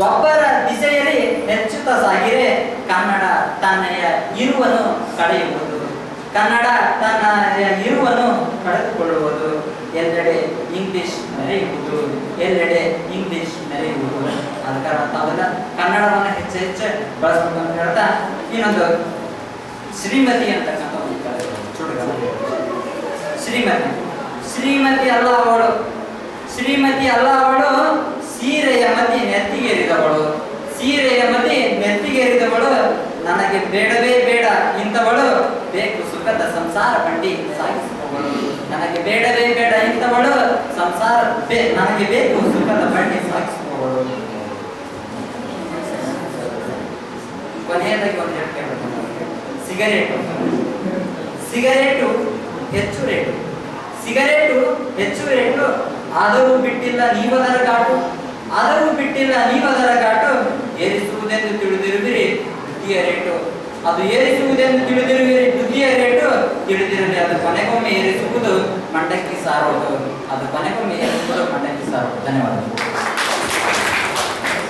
ಗೊಬ್ಬರ ದಿಸೆಯಲ್ಲಿ ಹೆಚ್ಚುತ್ತಾ ಸಾಗಿರೆ, ಕನ್ನಡ ತನ್ನೆಯ ಇರುವನ್ನು ಕಳೆಯುವುದು, ಕನ್ನಡ ತನ್ನ ಇರುವನ್ನು ಕಳೆದುಕೊಳ್ಳುವುದು, ಎಲ್ಲೆಡೆ ಇಂಗ್ಲಿಷ್ ಮೆರೆಯುವುದು, ಎಲ್ಲೆಡೆ ಇಂಗ್ಲಿಷ್ ಮೆರೆಯುವುದು. ಆದ ಕಾರಣ ತಾವೆಲ್ಲ ಕನ್ನಡವನ್ನು ಹೆಚ್ಚು ಹೆಚ್ಚು ಬಳಸಬೇಕು ಅಂತ ಹೇಳ್ತಾ, ಇನ್ನೊಂದು ಶ್ರೀಮತಿ ಅಂತಕ್ಕಂಥ ಒಂದು ಚುಟುಕ. ಶ್ರೀಮತಿ, ಶ್ರೀಮತಿ ಅಲ್ಲ ಅವಳು, ಶ್ರೀಮತಿ ಅಲ್ಲ ಅವಳು, ಸೀರೆಯ ಮತಿ ನೆತ್ತಿಗೇರಿದವಳು, ಸೀರೆಯ ಮತಿ ನೆತ್ತಿಗೇರಿದವಳು, ನನಗೆ ಬೇಡವೇ ಬೇಡ ಇಂಥವಳು, ಬೇಕು ಸುಖದ ಸಂಸಾರ ಬಂಡಿ ಸಾಗಿಸುವವಳು, ನನಗೆ ಬೇಡವೇ ಬೇಡ ಇಂಥವಳು, ಸಂಸಾರ ನನಗೆ ಬೇಕು ಸುಖದ ಬಂಡಿ ಸಾಗಿಸುವವಳು. ಕೊನೆಯದಾಗಿ ಒಂದು ಹೇಳ್ಬೇಕು, ಸಿಗರೇಟು, ಸಿಗರೇಟು ಹೆಚ್ಚು ರೇಟು, ಸಿಗರೇಟು ಹೆಚ್ಚು ರೇಟು, ಆದರೂ ಬಿಟ್ಟಿಲ್ಲ ನೀವದರ ಘಾಟು, ಆದರೂ ಬಿಟ್ಟಿಲ್ಲ ನೀವದರ ಘಾಟು, ಏರಿಸುವುದೆಂದು ತಿಳಿದಿರುವಿರಿ ಬುದ್ಧಿಯ ರೇಟು, ಅದು ಏರಿಸುವುದೆಂದು ತಿಳಿದಿರುವಿರಿ ಬುದ್ಧಿಯ ರೇಟು, ತಿಳಿದಿರಲಿ ಅದು ಕೊನೆಗೊಮ್ಮೆ ಏರಿಸುವುದು ಮಂಡಕ್ಕಿ ಸಾರೋದು, ಅದು ಕೊನೆಗೊಮ್ಮೆ ಏರಿಸುವುದು ಮಂಡಕ್ಕಿ ಸಾರೋದು. ಧನ್ಯವಾದಗಳು.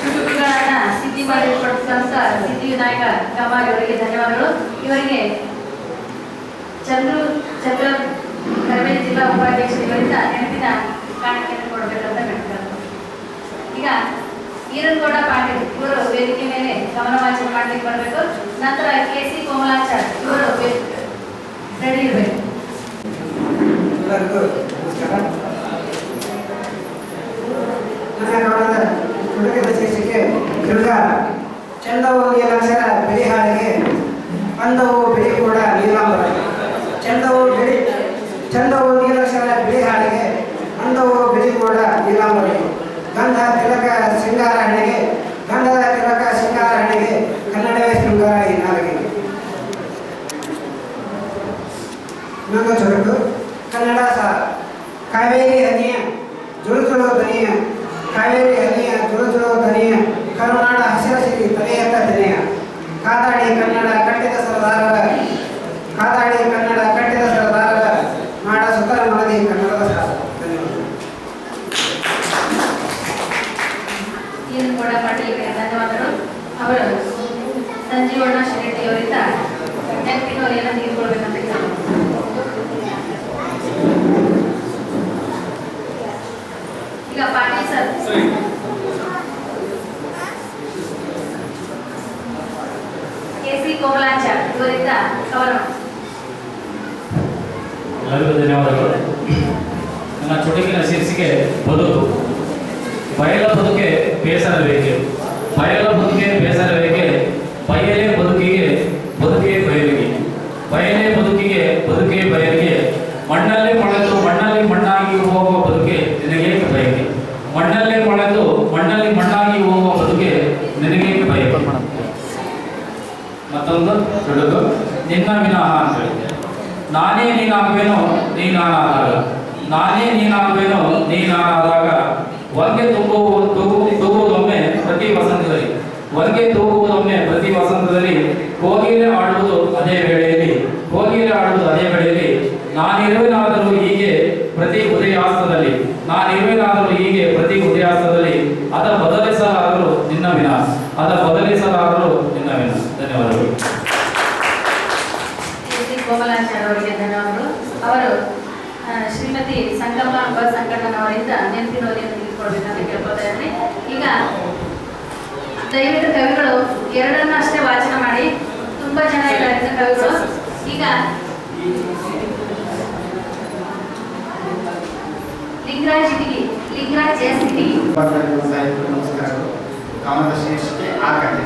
ಚುಟುಕುಗಳನ್ನ ಸಿದ್ಧಿ ಮಾಡಿಕೊಡ್ತಕ್ಕಂಥ ಸಿದ್ಧಿ ವಿನಾಯಕ ಕಮಾಲ್ ಅವರಿಗೆ ಧನ್ಯವಾದಗಳು. ಇವರಿಗೆ ಚಂದ್ರ ಕರ್ಮೇಲಿ ಜಿಲ್ಲಾ ಉಪಾಧ್ಯಕ್ಷರಿಂದ ನೆನಪಿನ ಕಾಣಿಕೆಯನ್ನು ಕೊಡಬೇಕಂತ ಹೇಳ್ತಾರೆ. ಈಗ ಈರನ್ಗೌಡ ಪಾಟೀಲ್ ಇವರು ವೇದಿಕೆ ಮೇಲೆ ಗಮನ ವಾಚನ ಮಾಡ್ಲಿಕ್ಕೆ ಬರಬೇಕು. ನಂತರ KC ಕೋಮಲಾಚಾರ್ ಇವರು ರೆಡಿ ಇರಬೇಕು. ಎಲ್ಲರಿಗೂ ನಮಸ್ಕಾರ. ನನ್ನ ಗಮನದ ಚುಟುಕಿನ ಶೀರ್ಷಿಕೆ ಗೃಹ. ಚಂದವು ನೀಲಕ್ಷರ ಬಿಳಿ ಹಾಳೆಗೆ, ಅಂದವು ಬಿಳಿ ಕೂಡ ನೀಲಾಂಬರ. ಚಂದವು ನೀಲಕ್ಷರ ಬಿಳಿ ಹಾಳೆಗೆ, ಅಂದವು ಬಿಳಿ ಕೂಡ ನೀಲಾಂಬರ. ಗಂಧ ತಿಲಕ ಶೃಂಗಾರ ಹಣೆಗೆ, ಗಂಧದ ತಿಲಕ ಶೃಂಗಾರ ಹಣೆಗೆ, ಕನ್ನಡವೇ ಶೃಂಗಾರ ಈ ನಾಲಿಗೆಗೆ. ಇನ್ನೊಂದು ಚುಟುಕು ಕನ್ನಡ ಕಾವೇರಿ ಹನಿಯ ಜುಳುಜುಳು ದನಿಯ, ಕಾವೇರಿ ಹನಿಯ ಜುಳುಜುಳು ದನಿಯ, ಕರುನಾಡ ಹಸಿರ ಸಿರಿ ತಲೆಯತ್ತ ದನಿಯ, ಕಾದಾಡಿ ಕನ್ನಡ ಕಟ್ಟಿದ ಸರದಾರರ, ಕಾದಾಡಿ ಎಲ್ಲರಿಗೂ ಧನ್ಯವಾದಗಳು. ನನ್ನ ಚುಟುಕಿನ ಶೀರ್ಷಿಕೆ ಬದುಕು. ಬಯಲ ಬದುಕೆ ಬೇಸರ ಬೇಕೆ, ಬಯಲ ಬದುಕೆ ಬೇಸರ ಬೇಕೆ, ಬಯಲೇ ಬದುಕಿಗೆ ಬದುಕೇ ಬಯಲಿಗೆ, ಬಯಲೇ ಬದುಕಿಗೆ ಬದುಕೇ ಬಯಲಿಗೆ, ಮಣ್ಣಲ್ಲೇ ಮೊಳೆದು ಮಣ್ಣಲ್ಲಿ ಮಣ್ಣಾಗಿ ಹೋಗುವ ಬದುಕೆ ನಿನಗೇಕೆ ಬಯಕೆ, ಮಣ್ಣಲ್ಲೇ ಮೊಳೆದು ಮಣ್ಣಲ್ಲಿ ಮಣ್ಣಾಗಿ ಹೋಗುವ ಬದುಕೆ ನಿನಗೇಕೆ ಬಯಕೆ. ಮತ್ತೊಂದು ಚುಟುಕು, ನಿನ್ನ ವಿನಃ ಅಂತೇಳಿ. ನಾನೇ ನೀನಾಗುವೆನೋ ನೀ ನಾನಾದಾಗ, ನಾನೇ ನೀನಾಗುವೆನೋ ನೀ ನಾನಾದಾಗ, ಒಂಗೆ ತೂಗುವುದೊಮ್ಮೆ ಪ್ರತಿ ವಸಂತದಲ್ಲಿ, ಒಂಗೆ ತೂಗುವುದೊಮ್ಮೆ ಪ್ರತಿ ವಸಂತದಲ್ಲಿ, ಕೋಗಿಲೆ ಆಡುವುದು ಅದೇ ವೇಳೆಯಲ್ಲಿ, ಕೋಗಿಲೆ ಆಡುವುದು ಅದೇ ವೇಳೆಯಲ್ಲಿ, ನಾನಿರುವೆನಾದರೂ ಹೀಗೆ ಪ್ರತಿ ಉದಯಾಸ್ತದಲ್ಲಿ, ನಾನಿರುವೆನಾದರೂ ಹೀಗೆ ಪ್ರತಿ ಉದಯಾಸ್ತದಲ್ಲಿ, ಅದ ಬದಲಿಸಲಾದರೂ ನಿನ್ನ ವಿನಾಶ, ಅದ ಬದಲಿಸಲಾದರೂ ನಿನ್ನ ವಿನಾಶ. ಧನ್ಯವಾದಗಳು. ಕೋಮಲಾಚಾರ್ಯ ಅವರಿಗೆ ಧನ್ಯವಾದಗಳು. ಅವರು ಶ್ರೀಮತಿ ಸಂಗಮ ಸಂಕಟನವರಿಂದ ನೆನಪಿನವರಿಯನ್ನು ತೆಗೆದುಕೊಳ್ಬೇಕಂತ ಕೇಳ್ಕೊತಾ ಇದ್ರಿ. ಈಗ ದಯವಿಟ್ಟು ಕವಿಗಳು ಎರಡನ್ನ ಅಷ್ಟೇ ವಾಚನ ಮಾಡಿ, ತುಂಬಾ ಜನ ಇದ್ದಾರೆ ಕವಿಗಳು. ಈಗ ಲಿಂಗರಾಜ್ ಇಟಗಿ, ಲಿಂಗರಾಜ್ ಎಸ್ ಇಟಗಿ. ನಮಸ್ಕಾರಗಳು. ಕವನದ ಶೀರ್ಷಿಕೆ ಆ ಕಥೆ.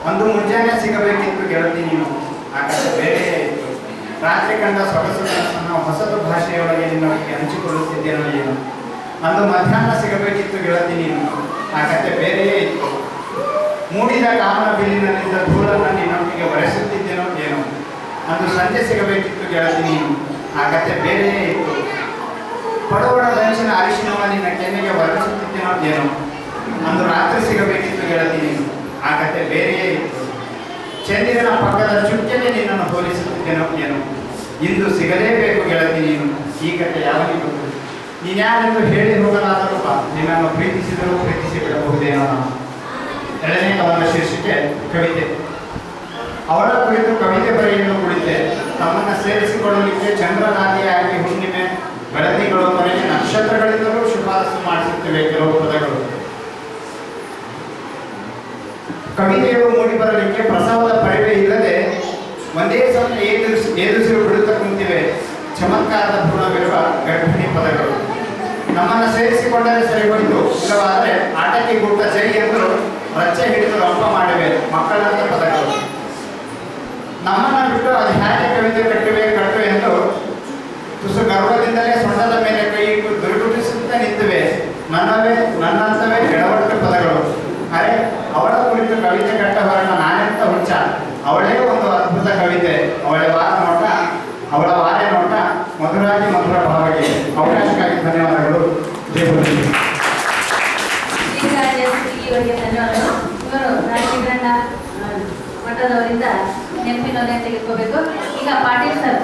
ಒಂದು ಮುಂಜಾನೆ ಸಿಗಬೇಕಿತ್ತು ಗೆಳತಿ ನೀನು, ಆ ಕಥೆ ಬೇರೆ ಇತ್ತು. ರಾತ್ರಿ ಕಂಡ ಸೊಗಸು ಕನಸನ್ನು ಹೊಸದು ಭಾಷೆಯೊಳಗೆ ನಿನ್ನೊಟ್ಟಿಗೆ ಹಂಚಿಕೊಳ್ಳುತ್ತಿದ್ದೇನೋ ಏನು. ಅಂದು ಮಧ್ಯಾಹ್ನ ಸಿಗಬೇಕಿತ್ತು ಗೆಳತಿ ನೀನು, ಆ ಕಥೆ ಬೇರೆಯೇ ಇತ್ತು. ಮೂಡಿದ ಕಾಮನ ಬಿಲ್ಲಿನಲ್ಲಿದ್ದ ಧೂಳನ್ನು ನಿನ್ನೊಟ್ಟಿಗೆ ಒರೆಸುತ್ತಿದ್ದೇನೋ ಏನೋ. ಅಂದು ಸಂಜೆ ಸಿಗಬೇಕಿತ್ತು ಗೆಳತಿ ನೀನು, ಆ ಕಥೆ ಬೇರೆಯೇ ಇತ್ತು. ಪಡವಡ ದಂಚಿನ ಅರಿಶಿನವ ನಿನ್ನ ಕೆನ್ನೆಗೆ ಒರೆಸುತ್ತಿದ್ದೇನೋ ಏನೋ. ಅಂದು ರಾತ್ರಿ ಸಿಗಬೇಕಿತ್ತು ಗೆಳತಿ ನೀನು, ಆ ಕಥೆ ಬೇರೆಯೇ ಇತ್ತು. ಚಂದಿರನ ಪಕ್ಕದ ಚುಕ್ಕೆಗೆ ನಿನ್ನನ್ನು ಹೋಲಿಸುತ್ತಿದ್ದೇನೋ ಏನೋ. ಇಂದು ಸಿಗಲೇಬೇಕು ಗೆಳತಿ ನೀನು, ಈ ಕಥೆ ಯಾವನಿಗೂ. ನೀನ್ಯಾರೆಂದು ಹೇಳಿ ಹೋಗಲಾದರೂ ನಿನ್ನನ್ನು ಪ್ರೀತಿಸಿದರೂ ಪ್ರೀತಿಸಿ ಬಿಡಬಹುದೇನೋ ನಾವು. ಎರಡನೇ ಕವನ ಶೀರ್ಷಿಕೆ ಕವಿತೆ. ಅವಳ ಕುರಿತು ಕವಿತೆ ಬರೆಯಲು ಕುಳಿತೆ, ತಮ್ಮನ್ನು ಸೇರಿಸಿಕೊಳ್ಳಲಿಕ್ಕೆ ಚಂದ್ರನಾದಿಯಾಗಿ ಹುಣ್ಣಿಮೆ ಬೆಳದಿಗಳು ಮನೆಗೆ ನಕ್ಷತ್ರಗಳಿಂದಲೂ ಶಿಫಾರಸು ಮಾಡಿಸುತ್ತಿವೆ ಕೆಲವು ಪದಗಳು. ಕವಿತೆಯು ಮೂಡಿಬರಲಿಕ್ಕೆ ಪ್ರಸವದ ಪರಿವೆ ಇಲ್ಲದೆ ಒಂದೇ ಸಮಯ ಏದುಸಿರು ಬಿಡುತ್ತಾ ಕುಂತಿವೆ ಚಮತ್ಕಾರದ ಭ್ರೂಣವಿರುವ ಗರ್ಭಿಣಿ ಪದಗಳು. ನಮ್ಮನ್ನು ಸೇರಿಸಿಕೊಂಡರೆ ಸರಿ ಹೋಯಿತು, ಇಲ್ಲವಾದರೆ ಆಟಕ್ಕೆ ಗುಟ್ಟ ಸರಿ ಎಂದು ರಚ್ಚೆ ಹಿಡಿದು ರಂಪ ಮಾಡಿವೆ ಮಕ್ಕಳಂತ ಪದಗಳು. ನಮ್ಮನ್ನು ಬಿಟ್ಟು ಅದು ಹೇಗೆ ಕವಿತೆ ಕಟ್ಟು ಎಂದು ತುಸು ಗರ್ವದಿಂದಲೇ ಸೊಂಟದ ಮೇಲೆ ಕೈ ಇಟ್ಟು ದುರ್ಗುಟಿಸುತ್ತಾ ನಿಂತಿವೆ ನನ್ನಂತವೇ ಎಡವಟ್ಟು ಪದಗಳು. ಅರೆ, ಅವಳ ಕುರಿತು ಕವಿತೆ ಕಟ್ಟವರನ್ನ ನಾನೆಂತ ಹುಚ್ಚ, ಅವಳೇ ಒಂದು ಅದ್ಭುತ ಕವಿತೆ. ಅವಳ ವಾರೆ ನೋಟ ಮಧುರಾಗಿ ಮಧುರ ಭಾವಗೆ. ಅವಕಾಶಕ್ಕಾಗಿ ಧನ್ಯವಾದಗಳು. ಇವರಿಗೆ ಧನ್ಯವಾದಗಳು. ಇವರು ರಾಜಕೀಯ ಮಠದವರಿಂದ ನೆನಪಿನವರೇ ತೆಗೆದುಕೋಬೇಕು. ಈಗ ಪಾಟೀಲ್ ಸರ್.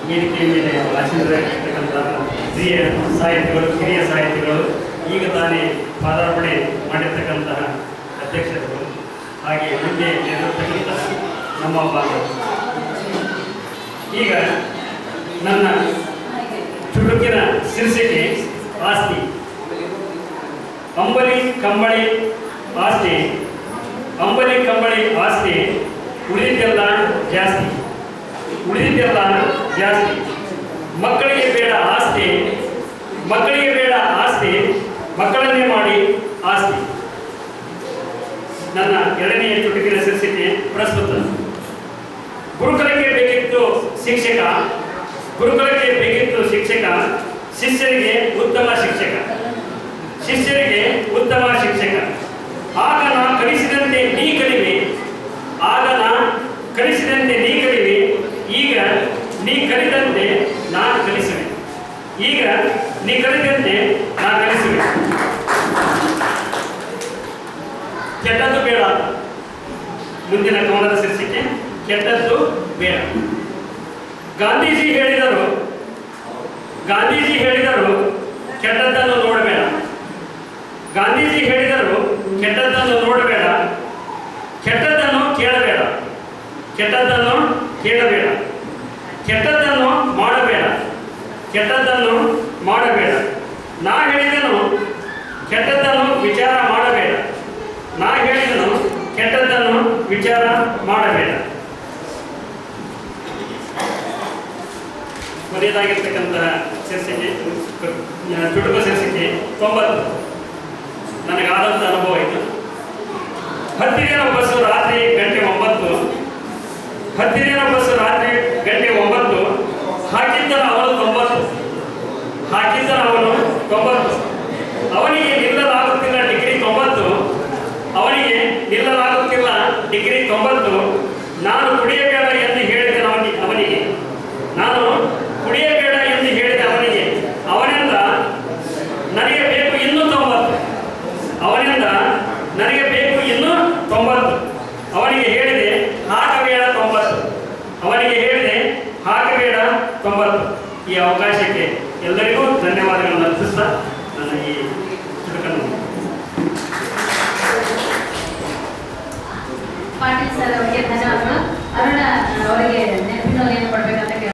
ವೇದಿಕೆಯ ಮೇಲೆ ಆಶೀರ್ವದಿರ್ತಕ್ಕಂಥ ಹಿರಿಯ ಸಾಹಿತಿಗಳು, ಈಗ ತಾನೇ ಪಾದಾರ್ಪಣೆ ಮಾಡಿರ್ತಕ್ಕಂತಹ ಅಧ್ಯಕ್ಷರು, ಹಾಗೆ ಮುಂದೆ ಇರತಕ್ಕಂತಹ ನಮ್ಮ ಬಾಂಧವರು. ಈಗ ನನ್ನ ಚುಟುಕಿನ ಶೀರ್ಷಿಕೆ ಆಸ್ತಿ. ಅಂಬಲಿ ಕಂಬಳಿ ಆಸ್ತಿ, ಅಂಬಲಿ ಕಂಬಳಿ ಆಸ್ತಿ, ಉಳಿದೆಲ್ಲ ಜಾಸ್ತಿ, ಉಳಿದೆಲ್ಲ ಜಾಸ್ತಿ. ಮಕ್ಕಳಿಗೆ ಬೇಡ ಆಸ್ತಿ, ಮಕ್ಕಳಿಗೆ ಬೇಡ ಆಸ್ತಿ, ಮಕ್ಕಳನ್ನೇ ಮಾಡಿ ಆಸ್ತಿ. ನನ್ನ ಎರಡನೆಯ ಚುಟುಕಿನ ಶೀರ್ಷಿಕೆ ಪ್ರಸ್ತುತ. ಗುರುಕುಲಕ್ಕೆ ಬೇಕಿತ್ತು ಶಿಕ್ಷಕ, ಗುರುಕುಲಕ್ಕೆ ಬೇಕಿತ್ತು ಶಿಕ್ಷಕ, ಶಿಷ್ಯರಿಗೆ ಉತ್ತಮ ಶಿಕ್ಷಕ, ಶಿಷ್ಯರಿಗೆ ಉತ್ತಮ ಶಿಕ್ಷಕ. ಆಗ ನಾ ಕಲಿಸಿದಂತೆ ನೀ ಕಲಿವೆ, ಆಗ ನಾ ಕಲಿಸಿದಂತೆ ನೀ ಕಲಿವೆ, ಈಗ ನೀ ಕಲಿತಂತೆ ನಾನು ಕಲಿಸುವೆ, ಈಗ ನೀ ಕಲಿತಂತೆ ನಾ ಕಲಿಸುವೆ. ಕೆಟ್ಟದ್ದು ಬೇಡ. ಮುಂದಿನ ಕವನದ ಶೀರ್ಷಿಕೆ ಕೆಟ್ಟದ್ದು ಬೇಡ. ಗಾಂಧೀಜಿ ಹೇಳಿದರು ಕೆಟ್ಟದ್ದನ್ನು ನೋಡಬೇಡ. ಗಾಂಧೀಜಿ ಹೇಳಿದರು ಕೆಟ್ಟದ್ದನ್ನು ನೋಡಬೇಡ, ಕೆಟ್ಟದ್ದನ್ನು ಕೇಳಬೇಡ, ಕೆಟ್ಟದ್ದನ್ನು ಕೇಳಬೇಡ, ಕೆಟ್ಟದ್ದನ್ನು ಮಾಡಬೇಡ, ಕೆಟ್ಟದ್ದನ್ನು ಮಾಡಬೇಡ. ನಾ ಹೇಳಿದನು ಕೆಟ್ಟದ್ದನ್ನು ವಿಚಾರ ಮಾಡಬೇಡ, ನಾ ಹೇಳಿದನು ಕೆಟ್ಟದ್ದನ್ನು ವಿಚಾರ ಮಾಡಬೇಡ. ಕೊನೆಯದಾಗಿರ್ತಕ್ಕಂತಹ ಶೀರ್ಷಿಕೆ ಚುಟುಕು ಶೀರ್ಷಿಕೆ 90. ನನಗಾದಂಥ ಅನುಭವ ಇದು. ಹತ್ತಿರ ಬಸ್ಸು ರಾತ್ರಿ ಗಂಟೆ 9. ಹತ್ತಿರ ಬಸ್ಸು ರಾತ್ರಿ ಗಂಟೆ 9. ಹಾಕಿದ್ದನು ಅವನು 90. ಹಾಕಿದ್ದನು ಅವನು 90. ಅವನಿಗೆ ನಿಲ್ಲಲಾಗುತ್ತಿಲ್ಲ ಡಿಗ್ರಿ 90. ಅವನಿಗೆ ನಿಲ್ಲಲಾಗುತ್ತಿಲ್ಲ ಡಿಗ್ರಿ 90. ನಾನು ಕುಡಿಯಬೇಡ ಎಂದು ಹೇಳಿದೆ ಅವನಿಗೆ. ನಾನು ಕುಡಿಯಬೇಡ ಎಂದು ಹೇಳಿದೆ ಅವನಿಗೆ. ಅವನಿಂದ ನನಗೆ ಬೇಕು ಇನ್ನೂ 90. ಅವನಿಂದ ನನಗೆ ಬೇಕು ಇನ್ನೂ 90. ಅವನಿಗೆ ಹೇಳಿದೆ ಹಾಕಬೇಡ 90. ಅವನಿಗೆ ಹೇಳಿದೆ ಹಾಕಬೇಡ 90. ಈ ಅವಕಾಶಕ್ಕೆ ಎಲ್ಲರಿಗೂ ಧನ್ಯವಾದಗಳನ್ನು ಅರ್ಪಿಸ್ತಾ ನನ್ನ ಈ ಚುಟುಕನ್ನು